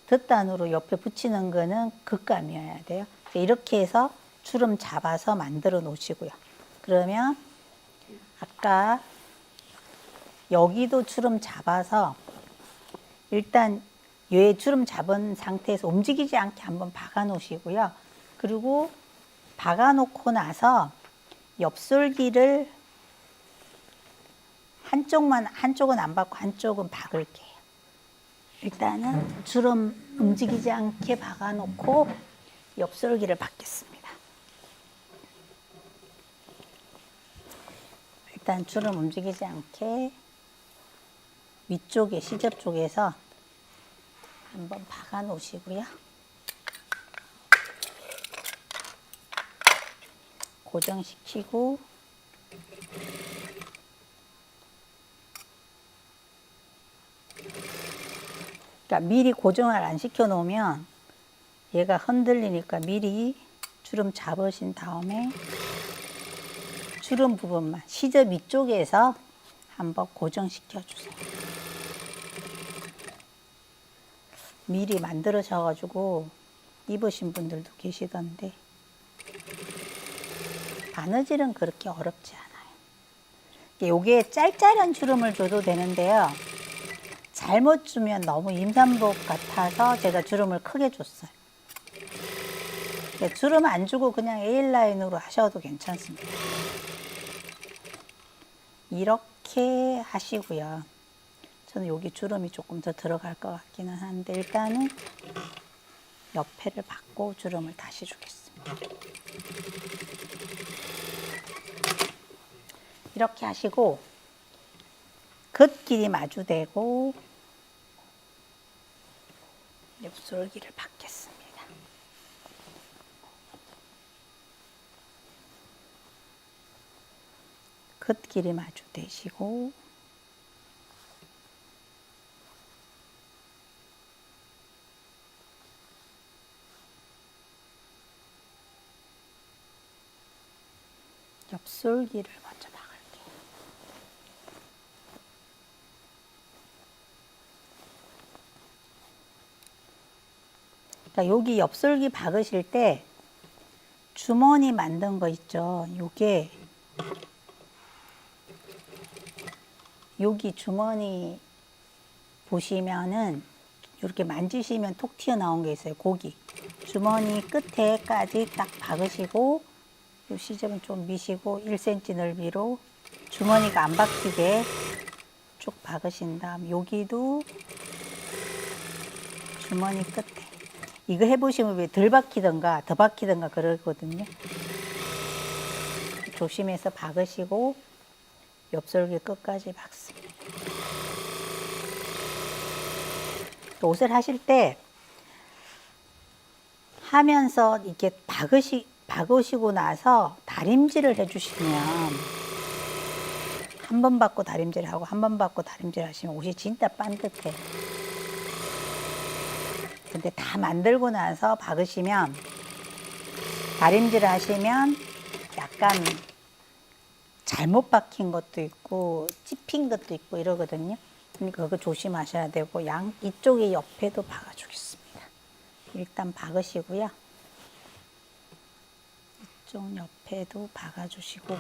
덧단으로 옆에 붙이는 거는 겉감이어야 돼요. 이렇게 해서 주름 잡아서 만들어 놓으시고요. 그러면 아까 여기도 주름 잡아서 일단 얘 주름 잡은 상태에서 움직이지 않게 한번 박아 놓으시고요. 그리고 박아 놓고 나서 옆솔기를 한쪽은 안 박고 한쪽은 박을게요. 일단은 주름 움직이지 않게 박아 놓고 옆솔기를 박겠습니다. 일단 주름 움직이지 않게 위쪽에 시접 쪽에서 한번 박아 놓으시고요. 고정시키고 그러니까 미리 고정을 안 시켜 놓으면 얘가 흔들리니까 미리 주름 잡으신 다음에 주름 부분만 시접 위쪽에서 한번 고정시켜 주세요. 미리 만들어셔가지고 입으신 분들도 계시던데 바느질은 그렇게 어렵지 않아요. 요게 짤짤한 주름을 줘도 되는데요. 잘못 주면 너무 임산복 같아서 제가 주름을 크게 줬어요. 주름 안 주고 그냥 A라인으로 하셔도 괜찮습니다. 이렇게 하시고요. 저는 여기 주름이 조금 더 들어갈 것 같기는 한데 일단은 옆에를 받고 주름을 다시 주겠습니다. 이렇게 하시고 겉길이 마주대고 옆솔기를 받겠습니다. 겉길이 마주대시고 옆솔기를 먼저 박을게요. 그러니까 여기 옆솔기 박으실 때 주머니 만든 거 있죠. 요게 여기 주머니 보시면은 이렇게 만지시면 톡 튀어나온 게 있어요. 고기 주머니 끝에까지 딱 박으시고 이 시접은 좀 미시고 1cm 넓이로 주머니가 안 박히게 쭉 박으신 다음 여기도 주머니 끝에 이거 해보시면 왜 덜 박히던가 더 박히던가 그러거든요. 조심해서 박으시고 옆솔기 끝까지 박습니다. 옷을 하실 때 하면서 이렇게 박으시고 나서 다림질을 해주시면 한 번 받고 다림질하고 한 번 받고 다림질 하시면 옷이 진짜 반듯해. 근데 다 만들고 나서 박으시면 다림질을 하시면 약간 잘못 박힌 것도 있고 찝힌 것도 있고 이러거든요. 그러니까 그거 조심하셔야 되고 이쪽에 옆에도 박아주겠습니다. 일단 박으시고요. 이쪽 옆에도 박아주시고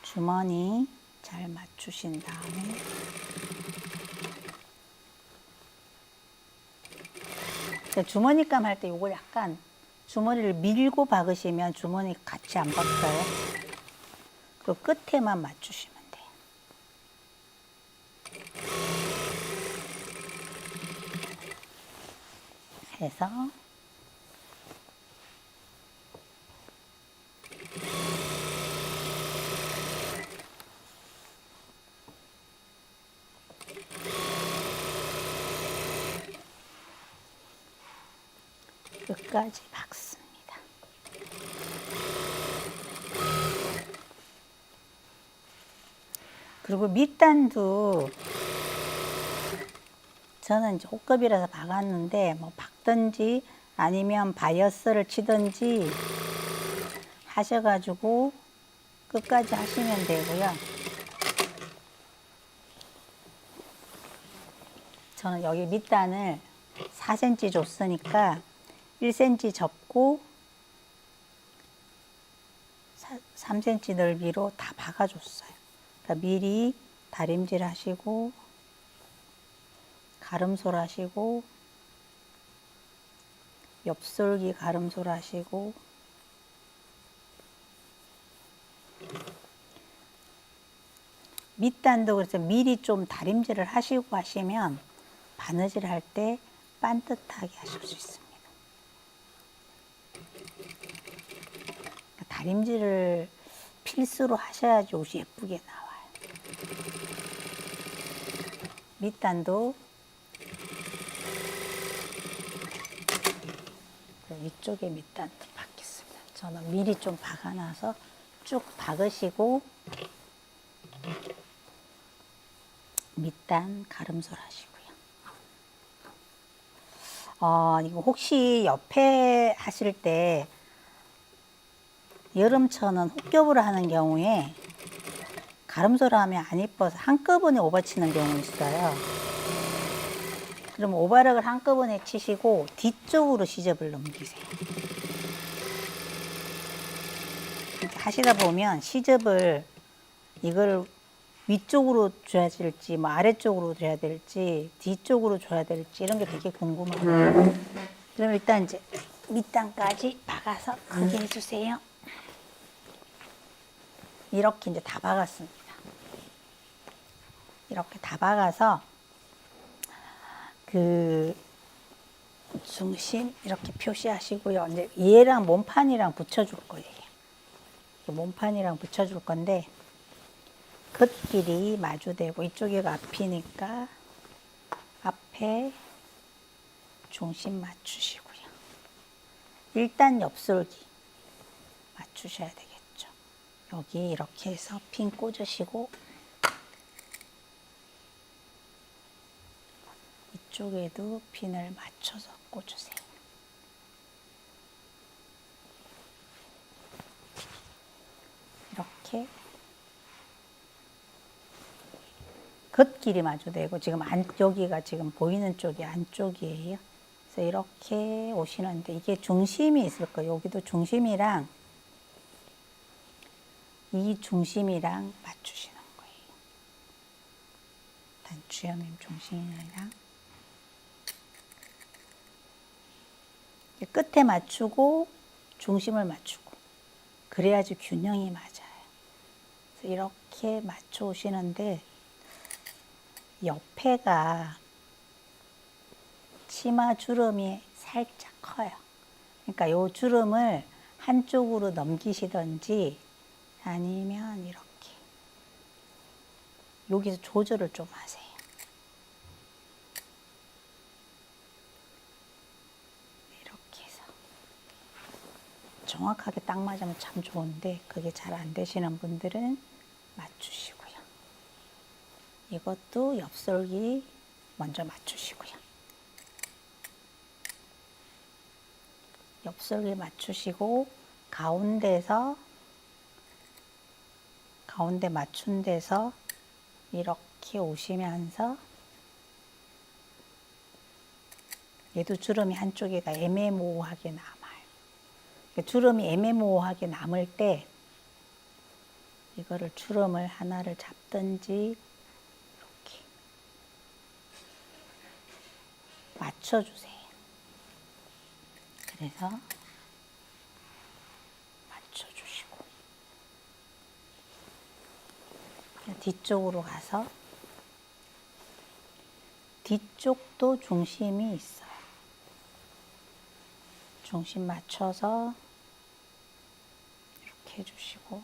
주머니 잘 맞추신 다음에 주머니감 할 때 이걸 약간 주머니를 밀고 박으시면 주머니 같이 안 박혀요. 그 끝에만 맞추시면 돼요. 해서 끝까지 박습니다. 그리고 밑단도 저는 이제 호급이라서 박았는데 뭐 박든지 아니면 바이어스를 치든지 하셔가지고 끝까지 하시면 되고요. 저는 여기 밑단을 4cm 줬으니까 1cm 접고 3cm 넓이로 다 박아줬어요. 그러니까 미리 다림질 하시고 가름솔 하시고 옆솔기 가름솔 하시고 밑단도 그래서 미리 좀 다림질을 하시고 하시면 바느질 할 때 반듯하게 하실 수 있습니다. 다림질을 필수로 하셔야지 옷이 예쁘게 나와요. 밑단도 위쪽에 밑단도 박겠습니다. 저는 미리 좀 박아놔서 쭉 박으시고 밑단 가름솔 하시고요. 이거 혹시 옆에 하실 때 여름철은 혹겹으로 하는 경우에 가름솔 하면 안 이뻐서 한꺼번에 오버치는 경우 있어요. 그럼 오버락을 한꺼번에 치시고 뒤쪽으로 시접을 넘기세요. 이렇게 하시다 보면 시접을 이걸 위쪽으로 줘야 될지 뭐 아래쪽으로 줘야 될지 뒤쪽으로 줘야 될지 이런 게 되게 궁금해요. 그럼 일단 이제 밑단까지 박아서 크게 해주세요. 이렇게 이제 다 박았습니다. 이렇게 다 박아서 그 중심 이렇게 표시하시고요. 이제 얘랑 몸판이랑 붙여줄 거예요. 몸판이랑 붙여줄 건데 겉길이 마주대고 이쪽이 앞이니까 앞에 중심 맞추시고요. 일단 옆솔기 맞추셔야 되겠죠. 여기 이렇게 해서 핀 꽂으시고 이쪽에도 핀을 맞춰서 꽂으세요. 이렇게 겉길이 마주대고 지금 여기가 지금 보이는 쪽이 안쪽이에요. 그래서 이렇게 오시는데 이게 중심이 있을 거예요. 여기도 중심이랑 이 중심이랑 맞추시는 거예요. 단추형님 중심이랑 끝에 맞추고 중심을 맞추고 그래야지 균형이 맞아요. 그래서 이렇게 맞춰 오시는데 옆에가 치마 주름이 살짝 커요. 그러니까 요 주름을 한쪽으로 넘기시든지 아니면 이렇게 여기서 조절을 좀 하세요. 이렇게 해서 정확하게 딱 맞으면 참 좋은데 그게 잘 안 되시는 분들은 맞추시고요. 이것도 옆솔기 먼저 맞추시고요. 옆솔기 맞추시고 가운데 맞춘 데서 이렇게 오시면서 얘도 주름이 한쪽에가 애매모호하게 남아요. 주름이 애매모호하게 남을 때 이거를 주름을 하나를 잡든지 이렇게 맞춰주세요. 그래서 맞춰주시고 뒤쪽으로 가서 뒤쪽도 중심이 있어요. 중심 맞춰서 이렇게 해주시고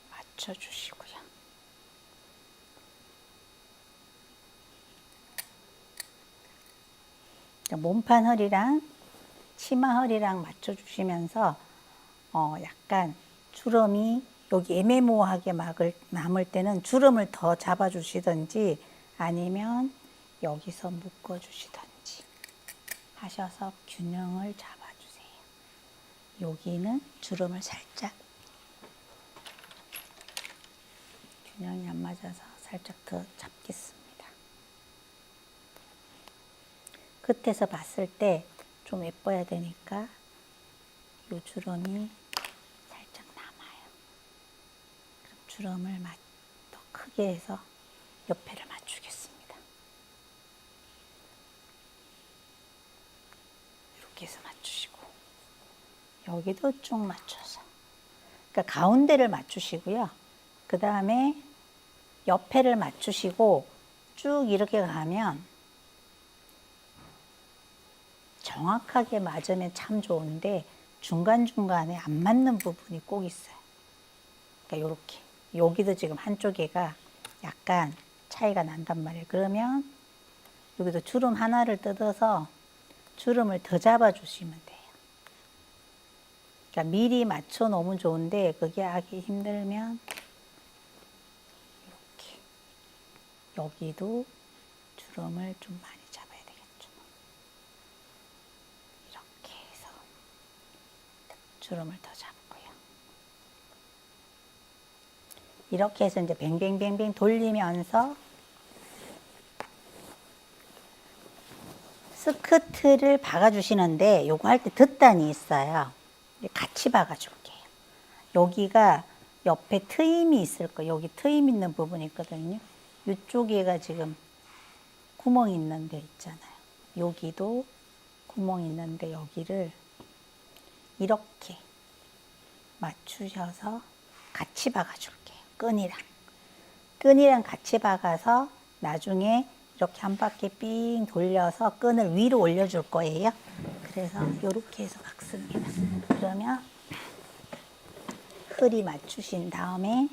맞춰주시고요. 몸판 허리랑 치마 허리랑 맞춰주시면서 약간 주름이 여기 애매모호하게 남을 때는 주름을 더 잡아주시든지 아니면 여기서 묶어주시든지 하셔서 균형을 잡아주세요. 여기는 주름을 살짝 균형이 안 맞아서 살짝 더 잡겠습니다. 끝에서 봤을 때 좀 예뻐야 되니까 이 주름이 살짝 남아요. 그럼 주름을 더 크게 해서 옆에를 맞추겠습니다. 이렇게 해서 맞추시고 여기도 쭉 맞춰서 그러니까 가운데를 맞추시고요. 그 다음에 옆에를 맞추시고 쭉 이렇게 가면 정확하게 맞으면 참 좋은데 중간중간에 안 맞는 부분이 꼭 있어요. 그러니까 이렇게 여기도 지금 한쪽에가 약간 차이가 난단 말이에요. 그러면 여기도 주름 하나를 뜯어서 주름을 더 잡아주시면 돼요. 그러니까 미리 맞춰 놓으면 좋은데 그게 하기 힘들면 이렇게 여기도 주름을 좀 많이 잡아야 되겠죠. 이렇게 해서 주름을 더 잡고요. 이렇게 해서 이제 뱅뱅뱅뱅 돌리면서 스커트를 박아주시는데 요거 할 때 덧단이 있어요. 같이 박아줄게요. 여기가 옆에 트임이 있을 거예요. 여기 트임 있는 부분이 있거든요. 이쪽에가 지금 구멍 있는 데 있잖아요. 여기도 구멍 있는데 여기를 이렇게 맞추셔서 같이 박아줄게요. 끈이랑 같이 박아서 나중에 이렇게 한 바퀴 삥 돌려서 끈을 위로 올려줄 거예요. 그래서 이렇게 해서 박습니다. 그러면 허리 맞추신 다음에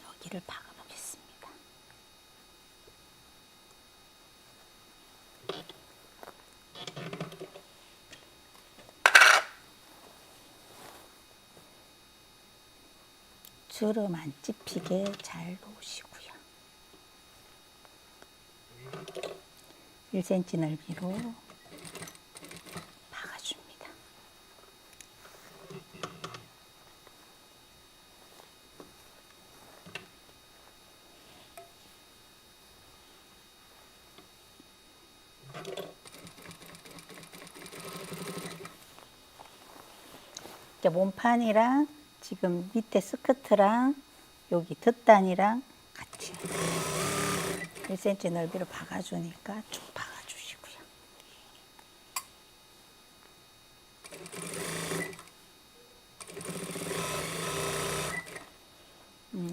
여기를 박아보겠습니다. 주름 안 찝히게 잘 놓으시고요. 1cm 넓이로 박아줍니다. 이제 몸판이랑 지금 밑에 스커트랑 여기 덧단이랑 같이 1cm 넓이로 박아주니까 쭉 박아주시고요.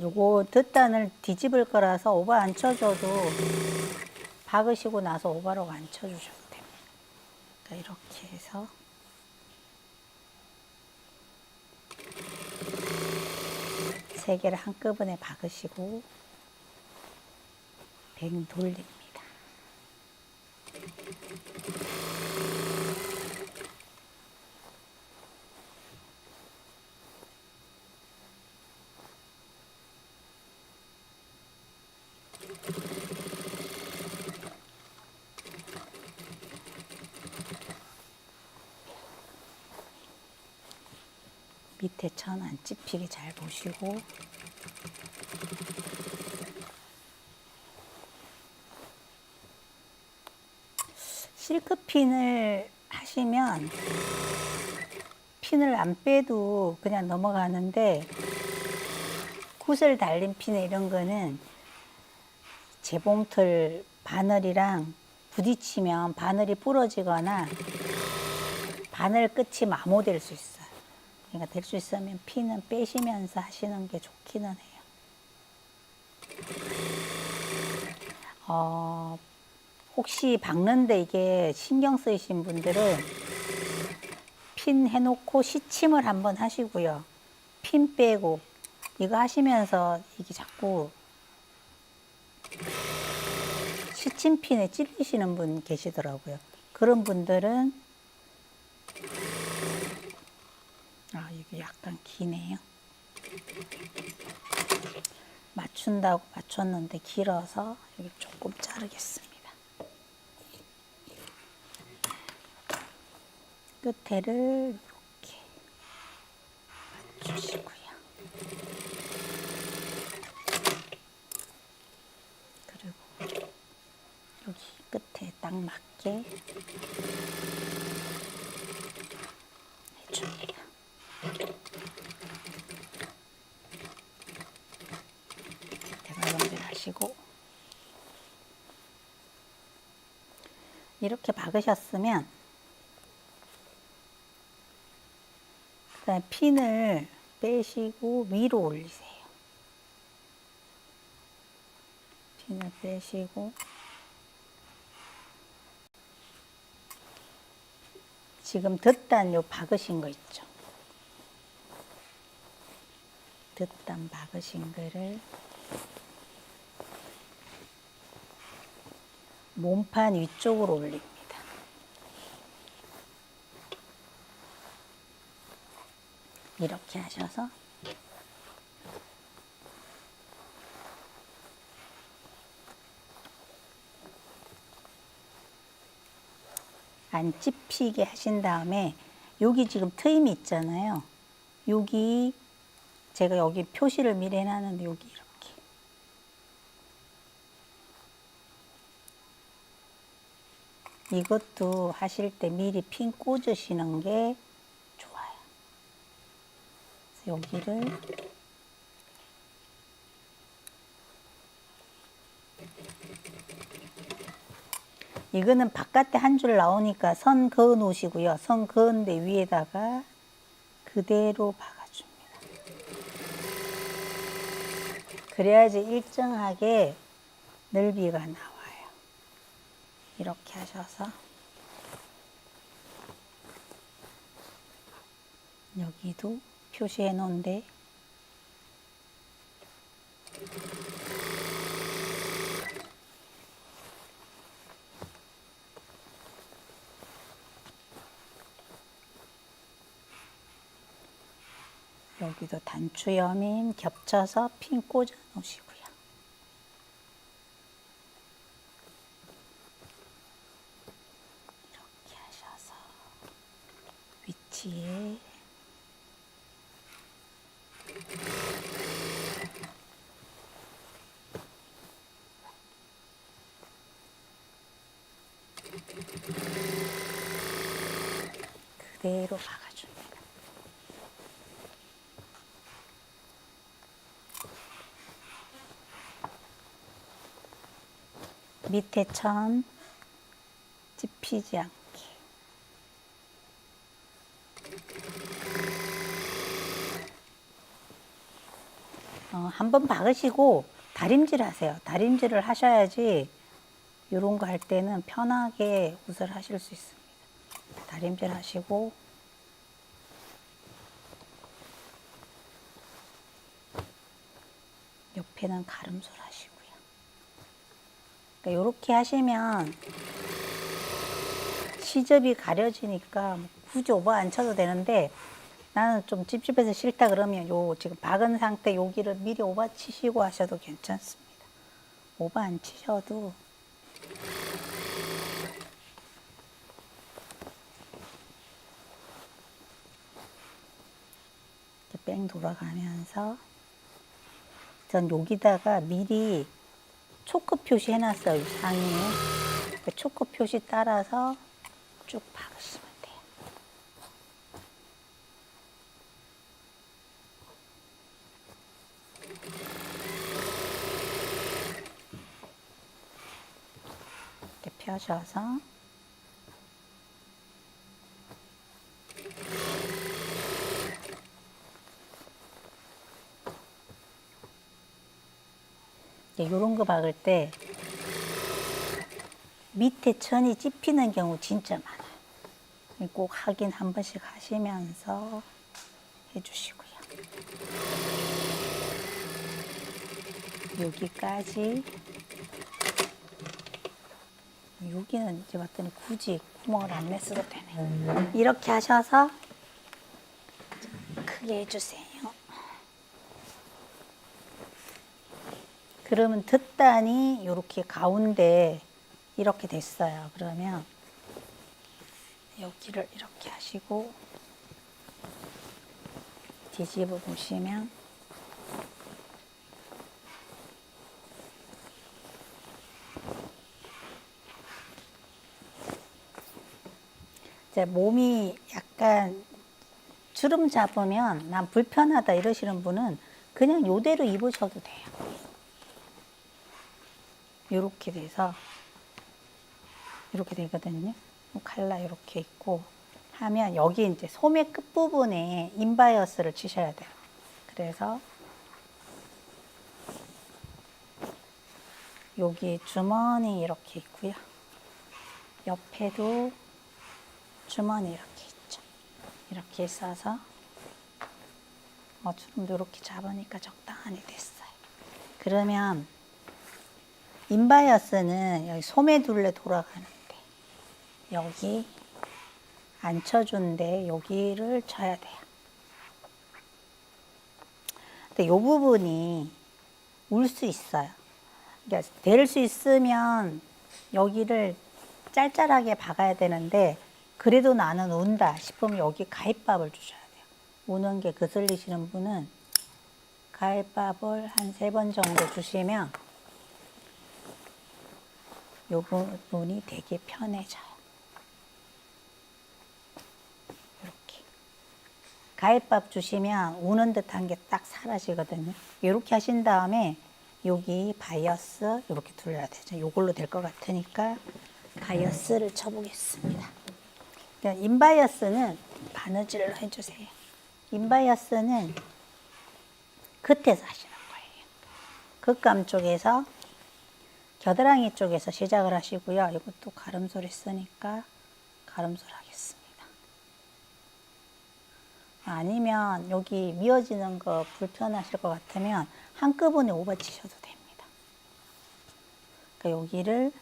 요거 덧단을 뒤집을 거라서 오버 안 쳐줘도 박으시고 나서 오버로 안 쳐주셔도 됩니다. 그러니까 이렇게 해서 세 개를 한꺼번에 박으시고 뱅 돌립니다. 밑에 천 안 찝히게 잘 보시고 실크핀을 하시면 핀을 안 빼도 그냥 넘어가는데 굿을 달린 핀에 이런 거는 재봉틀 바늘이랑 부딪히면 바늘이 부러지거나 바늘 끝이 마모될 수 있어요. 그러니까 될 수 있으면 핀은 빼시면서 하시는 게 좋기는 해요. 혹시 박는데 이게 신경 쓰이신 분들은 핀 해놓고 시침을 한번 하시고요. 핀 빼고 이거 하시면서 이게 자꾸 시침핀에 찔리시는 분 계시더라고요. 그런 분들은 이게 약간 기네요. 맞춘다고 맞췄는데 길어서 여기 조금 자르겠습니다. 끝에를 이렇게 맞추시고요. 그리고 여기 끝에 딱 맞게 해줍니다. 대가정질 하시고 이렇게 박으셨으면 그다음에 핀을 빼시고 위로 올리세요. 핀을 빼시고 지금 덧단 요 박으신 거 있죠? 덧단 박으신 거를 몸판 위쪽으로 올립니다. 이렇게 하셔서 안 찝히게 하신 다음에 여기 지금 트임이 있잖아요. 여기 제가 여기 표시를 미리 해놨는데 여기 이렇게 이것도 하실 때 미리 핀 꽂으시는 게 좋아요. 그래서 여기를 이거는 바깥에 한 줄 나오니까 선 그어 놓으시고요. 선 그은 데 위에다가 그대로 박아줍니다. 그래야지 일정하게 넓이가 나와요. 이렇게 하셔서 여기도 표시해 놓은데 여기도 단추 여밈 겹쳐서 핀 꽂아 놓으시고요. 이렇게 하셔서 위치에 그대로 박아줍니다. 밑에 천 찝히지 않게. 한번 박으시고 다림질 하세요. 다림질을 하셔야지 이런 거 할 때는 편하게 옷을 하실 수 있습니다. 다림질 하시고 옆에는 가름솔 하시고요. 그러니까 이렇게 하시면 시접이 가려지니까 굳이 오버 안 쳐도 되는데 나는 좀 찝찝해서 싫다 그러면 요 지금 박은 상태 여기를 미리 오버 치시고 하셔도 괜찮습니다. 오버 안 치셔도 뺑 돌아가면서 전 여기다가 미리 초크 표시 해놨어요. 이 상의에. 초크 표시 따라서 쭉 박으시면 돼요. 이렇게 펴셔서 이런 거 박을 때 밑에 천이 찝히는 경우 진짜 많아요. 꼭 확인 한 번씩 하시면서 해주시고요. 여기까지. 여기는 이제 봤더니 굳이 구멍을 안 냈어도 되네. 이렇게 하셔서 크게 해주세요. 그러면 뒷단이 이렇게 가운데 이렇게 됐어요. 그러면 여기를 이렇게 하시고 뒤집어 보시면 이제 몸이 약간 주름 잡으면 난 불편하다 이러시는 분은 그냥 이대로 입으셔도 돼요. 이렇게 돼서 이렇게 되거든요. 칼라 이렇게 있고 하면 여기 이제 소매 끝부분에 인바이어스를 치셔야 돼요. 그래서 여기 주머니 이렇게 있고요. 옆에도 주머니 이렇게 있죠. 이렇게 싸서 주름도 이렇게 잡으니까 적당히 됐어요. 그러면 인바이어스는 여기 소매둘레 돌아가는데 여기 안 쳐준데 여기를 쳐야 돼요. 근데 이 부분이 울 수 있어요. 그러니까 될 수 있으면 여기를 짤짤하게 박아야 되는데 그래도 나는 운다 싶으면 여기 가위밥을 주셔야 돼요. 우는 게 거슬리시는 분은 가위밥을 한 3번 정도 주시면 이 부분이 되게 편해져요. 이렇게 가위밥 주시면 우는 듯한 게 딱 사라지거든요. 이렇게 하신 다음에 여기 바이어스 이렇게 둘러야 되죠. 이걸로 될 것 같으니까 바이어스를 쳐보겠습니다. 인바이어스는 바느질로 해주세요. 인바이어스는 끝에서 하시는 거예요. 끝감 쪽에서 겨드랑이 쪽에서 시작을 하시고요. 이것도 가름솔 있으니까 가름솔 하겠습니다. 아니면 여기 미어지는 거 불편하실 것 같으면 한꺼번에 오버치셔도 됩니다. 그러니까 여기를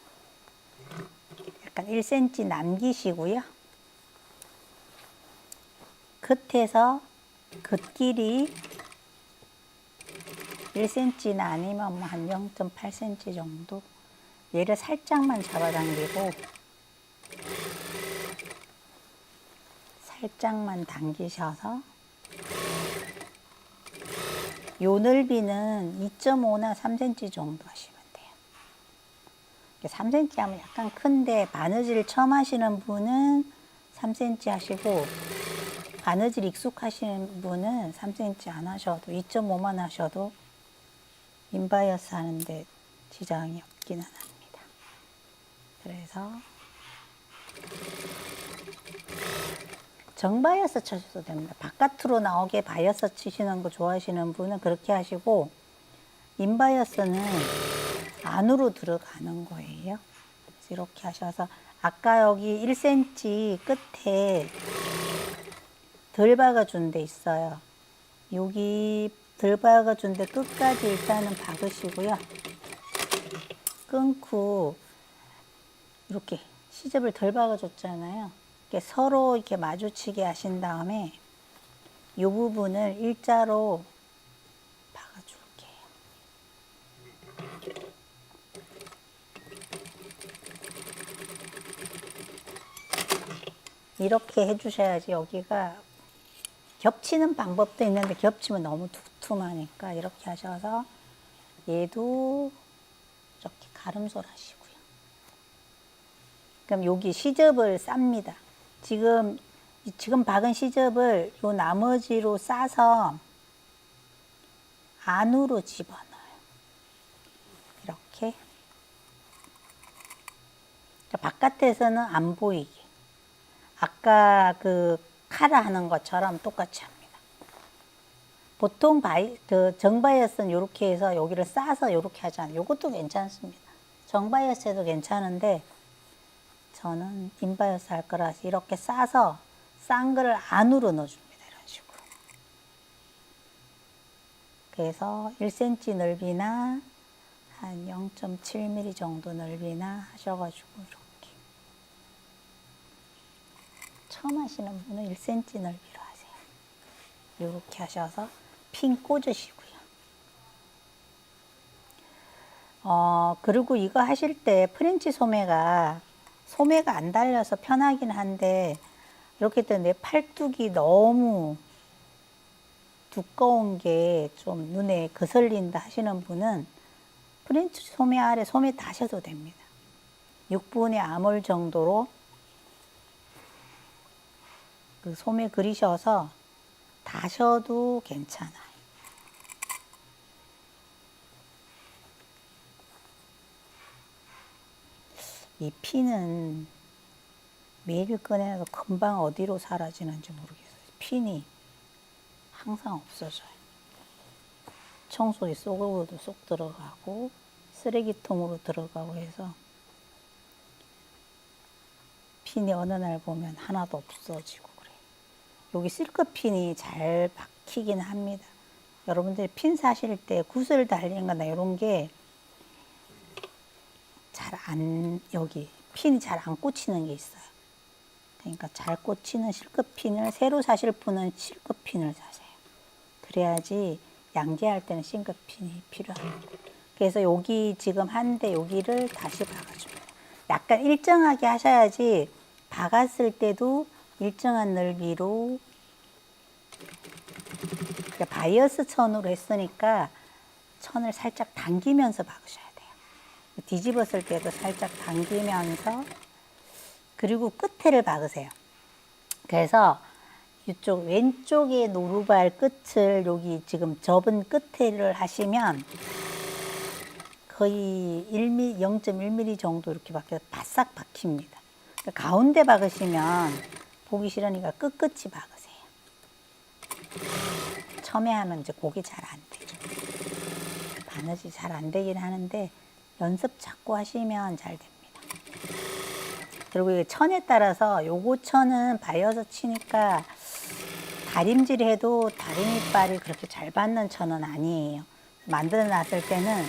약간 1cm 남기시고요. 끝에서 끝길이 1cm나 아니면 한 0.8cm 정도 얘를 살짝만 잡아당기고 살짝만 당기셔서 요 넓이는 2.5나 3cm 정도 하시면 돼요. 3cm 하면 약간 큰데 바느질 처음 하시는 분은 3cm 하시고 바느질 익숙하시는 분은 3cm 안 하셔도 2.5만 하셔도 인바이어스 하는데 지장이 없기는 합니다. 그래서 정바이어스 쳐셔도 됩니다. 바깥으로 나오게 바이어스 치시는 거 좋아하시는 분은 그렇게 하시고, 인바이어스는 안으로 들어가는 거예요. 그래서 이렇게 하셔서 아까 여기 1cm 끝에 덜 박아준 데 있어요. 여기 덜 박아준 데 끝까지 일단은 박으시고요. 끊고 이렇게 시접을 덜 박아줬잖아요. 이렇게 서로 이렇게 마주치게 하신 다음에 이 부분을 일자로 박아줄게요. 이렇게 해주셔야지 여기가 겹치는 방법도 있는데 겹치면 너무 두툼하니까 이렇게 하셔서 얘도 이렇게 가름솔 하시고요. 그럼 여기 시접을 쌉니다. 지금 박은 시접을 요 나머지로 싸서 안으로 집어넣어요. 이렇게. 바깥에서는 안 보이게. 아까 그 카라 하는 것처럼 똑같이 합니다. 보통 정바이어스는 이렇게 해서 여기를 싸서 이렇게 하잖아요. 이것도 괜찮습니다. 정바이어스 해도 괜찮은데 저는 인바이어스 할 거라서 이렇게 싸서 싼 거를 안으로 넣어줍니다. 이런 식으로. 그래서 1cm 넓이나 한 0.7mm 정도 넓이나 하셔가지고 이렇게. 처음 하시는 분은 1cm 넓이로 하세요. 이렇게 하셔서 핀 꽂으시고요. 그리고 이거 하실 때 프렌치 소매가 안 달려서 편하긴 한데 이렇게 또 내 팔뚝이 너무 두꺼운 게 좀 눈에 거슬린다 하시는 분은 프렌치 소매 아래 소매 다셔도 됩니다. 6분의 암홀 정도로 그 소매 그리셔서 다셔도 괜찮아요. 이 핀은 매일 꺼내도 금방 어디로 사라지는지 모르겠어요. 핀이 항상 없어져요. 청소기 속으로도 쏙 들어가고 쓰레기통으로 들어가고 해서 핀이 어느 날 보면 하나도 없어지고 그래요. 여기 실크핀이 잘 박히긴 합니다. 여러분들이 핀 사실 때 구슬 달린 거나 이런 게 여기 핀이 잘 안 꽂히는 게 있어요. 그러니까 잘 꽂히는 실크핀을 새로 사실 분은 실크핀을 사세요. 그래야지 양재할 때는 실크핀이 필요합니다. 그래서 여기 지금 한데 여기를 다시 박아줍니다. 약간 일정하게 하셔야지 박았을 때도 일정한 넓이로. 바이어스 천으로 했으니까 천을 살짝 당기면서 박으셔야 돼요. 뒤집었을 때도 살짝 당기면서, 그리고 끝에를 박으세요. 그래서 이쪽 왼쪽에 노루발 끝을 여기 지금 접은 끝에를 하시면 거의 0.1mm 정도 이렇게 바싹 박힙니다. 가운데 박으시면 보기 싫으니까 끝끝이 박으세요. 처음에 하면 이제 곡이 잘 안 되죠. 바느질 잘 안 되긴 하는데 연습 자꾸 하시면 잘 됩니다. 그리고 이 천에 따라서 요거 천은 바이어스 치니까 다림질 해도 다리밑발이 그렇게 잘 받는 천은 아니에요. 만들어 놨을 때는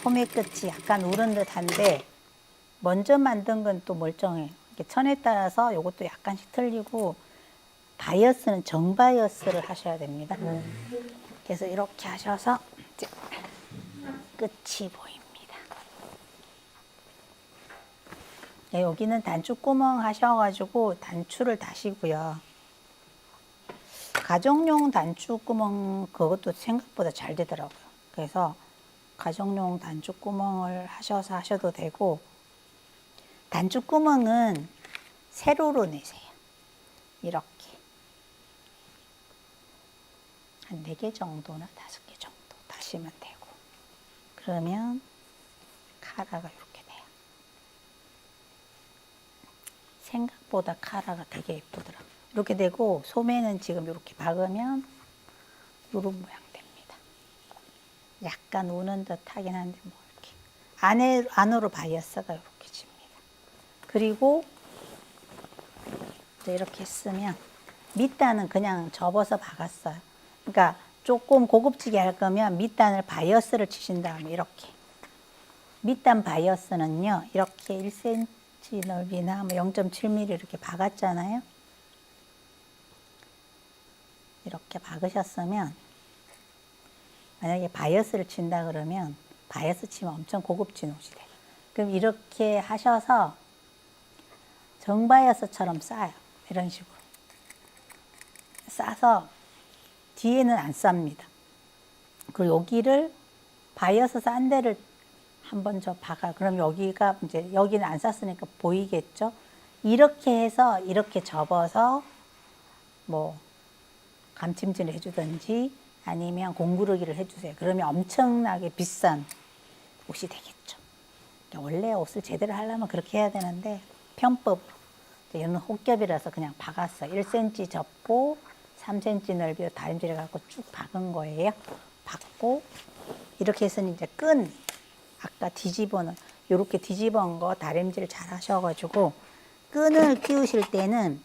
소매 끝이 약간 우른 듯한데 먼저 만든 건 또 멀쩡해요. 천에 따라서 요것도 약간씩 틀리고, 바이어스는 정바이어스를 하셔야 됩니다. 그래서 이렇게 하셔서 이제 끝이 보입니다. 네, 여기는 단추구멍 하셔가지고 단추를 다시고요. 가정용 단추구멍 그것도 생각보다 잘 되더라고요. 그래서 가정용 단추구멍을 하셔서 하셔도 되고, 단추구멍은 세로로 내세요. 이렇게 한 4개 정도나 5개 정도 다시면 되고, 그러면 카라가 이렇게 돼요. 생각보다 카라가 되게 예쁘더라고요. 이렇게 되고 소매는 지금 이렇게 박으면 이런 모양 됩니다. 약간 우는 듯 하긴 한데 뭐 이렇게 안으로 바이어스가 이렇게 집니다. 그리고 이제 이렇게 쓰면 밑단은 그냥 접어서 박았어요. 그러니까 조금 고급지게 할 거면 밑단을 바이어스를 치신 다음에 이렇게 밑단 바이어스는요 이렇게 1cm 넓이나 뭐 0.7mm 이렇게 박았잖아요. 이렇게 박으셨으면 만약에 바이어스를 친다 그러면 바이어스 치면 엄청 고급진 옷이 돼요. 그럼 이렇게 하셔서 정바이어스처럼 싸요. 이런 식으로 싸서 뒤에는 안 쌉니다. 그리고 여기를 바이어스 싼 데를 한번 저 박아. 그럼 여기가 이제 여기는 안 쌌으니까 보이겠죠? 이렇게 해서 이렇게 접어서 뭐 감침질을 해주든지 아니면 공구르기를 해주세요. 그러면 엄청나게 비싼 옷이 되겠죠. 원래 옷을 제대로 하려면 그렇게 해야 되는데 편법으로 얘는 혹겹이라서 그냥 박았어요. 1cm 접고 3cm 넓이로 다림질해 갖고 쭉 박은 거예요. 박고 이렇게 해서 이제 끈 아까 뒤집어는 이렇게 뒤집은 거 다림질 잘 하셔가지고 끈을 끼우실 때는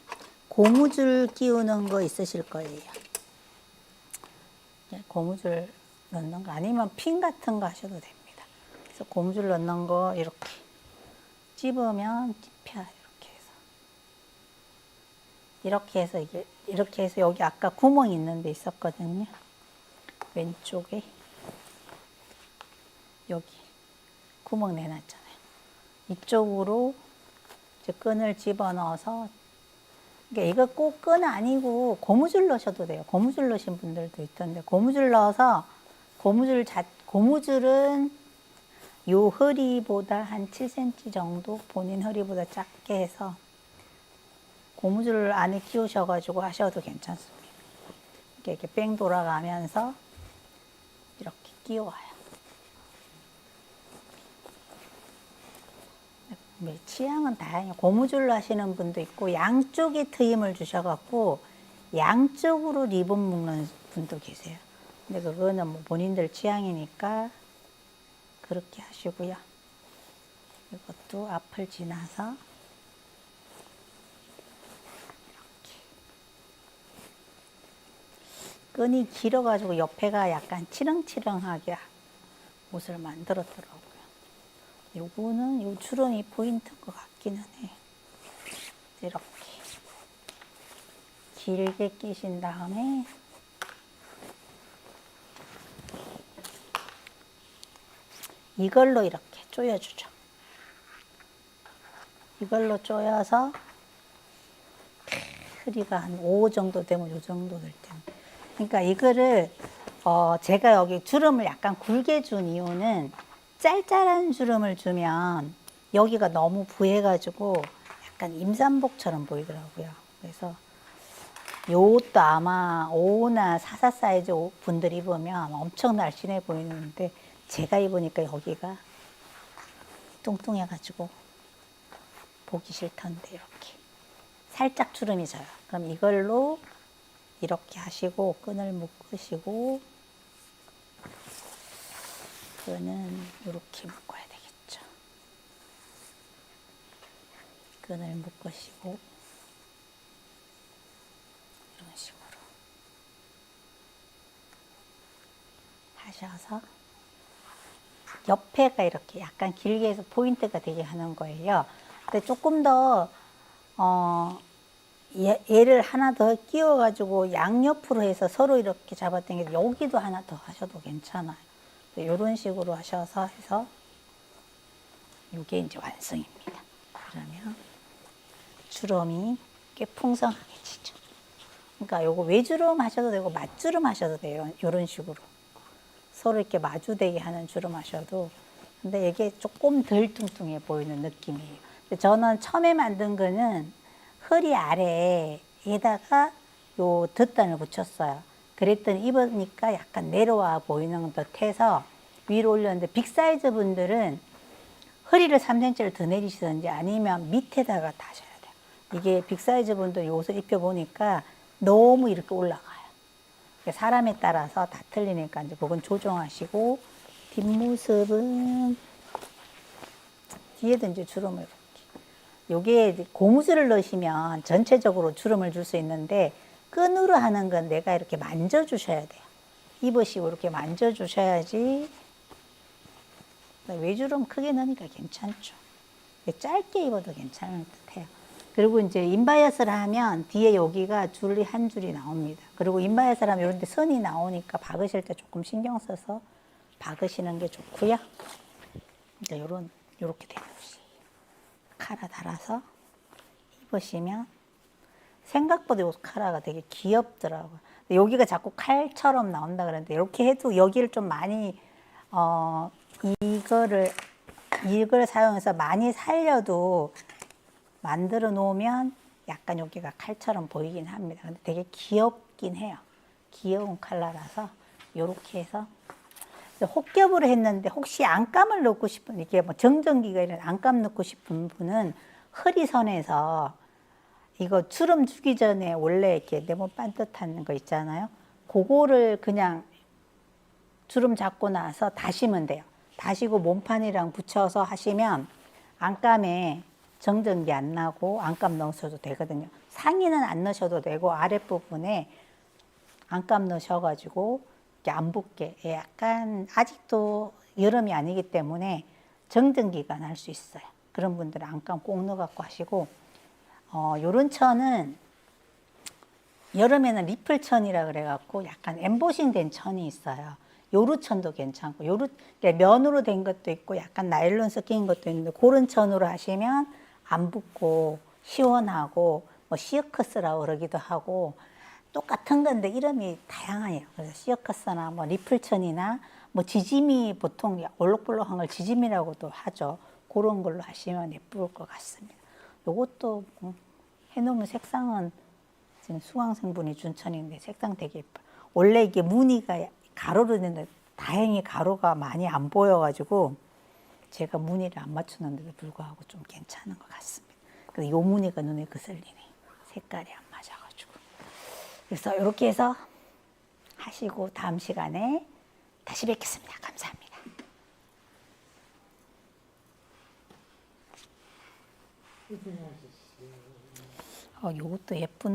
고무줄 끼우는 거 있으실 거예요. 고무줄 넣는 거 아니면 핀 같은 거 하셔도 됩니다. 그래서 고무줄 넣는 거 이렇게 찝으면 찝혀요. 이렇게 해서 이게 이렇게 해서 여기 아까 구멍이 있는 데 있었거든요. 왼쪽에 여기 구멍 내놨잖아요. 이쪽으로 이제 끈을 집어넣어서 그러니까 이거 꼭 끈 아니고 고무줄 넣으셔도 돼요. 고무줄 넣으신 분들도 있던데 고무줄 넣어서 고무줄은 요 허리보다 한 7cm 정도 본인 허리보다 작게 해서 고무줄을 안에 끼우셔가지고 하셔도 괜찮습니다. 이렇게 뺑 돌아가면서 이렇게 끼워요. 취향은 다양해요. 고무줄로 하시는 분도 있고 양쪽에 트임을 주셔갖고 양쪽으로 리본 묶는 분도 계세요. 근데 그거는 뭐 본인들 취향이니까 그렇게 하시고요. 이것도 앞을 지나서 끈이 길어가지고 옆에가 약간 치렁치렁하게 옷을 만들었더라고요. 요거는 요 주름이 포인트인 것 같기는 해요. 이렇게 길게 끼신 다음에 이걸로 이렇게 조여주죠. 이걸로 조여서 허리가 한 5 정도 되면 요 정도 될 텐데. 그러니까 이거를 제가 여기 주름을 약간 굵게 준 이유는 짤짤한 주름을 주면 여기가 너무 부해가지고 약간 임산복처럼 보이더라고요. 그래서 요것도 아마 5나 44 사이즈 분들 입으면 엄청 날씬해 보이는데 제가 입으니까 여기가 뚱뚱해가지고 보기 싫던데 이렇게 살짝 주름이 져요. 그럼 이걸로 이렇게 하시고 끈을 묶으시고 끈은 이렇게 묶어야 되겠죠. 끈을 묶으시고 이런 식으로 하셔서 옆에가 이렇게 약간 길게 해서 포인트가 되게 하는 거예요. 근데 조금 더 얘를 하나 더 끼워가지고 양옆으로 해서 서로 이렇게 잡아당겨서 여기도 하나 더 하셔도 괜찮아요. 이런 식으로 하셔서 해서 이게 이제 완성입니다. 그러면 주름이 꽤 풍성하게 지죠. 그러니까 요거 외주름 하셔도 되고 맞주름 하셔도 돼요. 이런 식으로 서로 이렇게 마주대게 하는 주름 하셔도. 근데 이게 조금 덜 뚱뚱해 보이는 느낌이에요. 근데 저는 처음에 만든 거는 허리 아래에다가 요 덧단을 붙였어요. 그랬더니 입으니까 약간 내려와 보이는 듯 해서 위로 올렸는데 빅사이즈 분들은 허리를 3cm를 더 내리시든지 아니면 밑에다가 다셔야 돼요. 이게 빅사이즈 분도 요 옷을 입혀보니까 너무 이렇게 올라가요. 사람에 따라서 다 틀리니까 이제 그건 조정하시고, 뒷모습은 뒤에도 이제 주름을 이렇게. 요게 고무줄을 넣으시면 전체적으로 주름을 줄 수 있는데, 끈으로 하는 건 내가 이렇게 만져주셔야 돼요. 입으시고 이렇게 만져주셔야지. 외주름 크게 넣으니까 괜찮죠. 짧게 입어도 괜찮을 듯해요. 그리고 이제 인바이어스를 하면 뒤에 여기가 줄이 한 줄이 나옵니다. 그리고 인바이어스를 하면 이런 데 선이 나오니까 박으실 때 조금 신경 써서 박으시는 게 좋고요. 이제 요렇게 되는 것이 카라 달아서 입으시면 생각보다 요 카라가 되게 귀엽더라고요. 여기가 자꾸 칼처럼 나온다 그러는데 이렇게 해도 여기를 좀 많이 이걸 사용해서 많이 살려도 만들어 놓으면 약간 여기가 칼처럼 보이긴 합니다. 근데 되게 귀엽긴 해요. 귀여운 컬러라서 이렇게 해서 혹겹으로 했는데 혹시 안감을 넣고 싶은, 이게 뭐 정전기가 이런 안감 넣고 싶은 분은 허리선에서 이거 주름 주기 전에 원래 이렇게 네모 반듯한 거 있잖아요. 그거를 그냥 주름 잡고 나서 다시면 돼요. 다시고 몸판이랑 붙여서 하시면 안감에 정전기 안 나고 안감 넣으셔도 되거든요. 상의는 안 넣으셔도 되고 아랫부분에 안감 넣으셔가지고 이렇게 안 붙게, 약간 아직도 여름이 아니기 때문에 정전기가 날 수 있어요. 그런 분들은 안감 꼭 넣어갖고 하시고, 요런 천은 여름에는 리플 천이라 그래갖고 약간 엠보싱 된 천이 있어요. 요루 천도 괜찮고, 면으로 된 것도 있고 약간 나일론 섞인 것도 있는데, 그런 천으로 하시면 안 붙고 시원하고, 뭐 시어커스라고 그러기도 하고, 똑같은 건데 이름이 다양해요. 그래서 시어커스나 뭐 리플천이나 뭐 지짐이, 보통 올록볼록한 걸 지짐이라고도 하죠. 그런 걸로 하시면 예쁠 것 같습니다. 요것도 해놓으면 색상은 지금 수강생분이 준 천인데 색상 되게 예뻐요. 원래 이게 무늬가 가로로 되는데 다행히 가로가 많이 안 보여가지고 제가 무늬를 안 맞추는데도 불구하고 좀 괜찮은 것 같습니다. 근데 요 무늬가 눈에 거슬리네. 색깔이 안 맞아가지고. 그래서 이렇게 해서 하시고 다음 시간에 다시 뵙겠습니다. 감사합니다. 요것도 예쁜데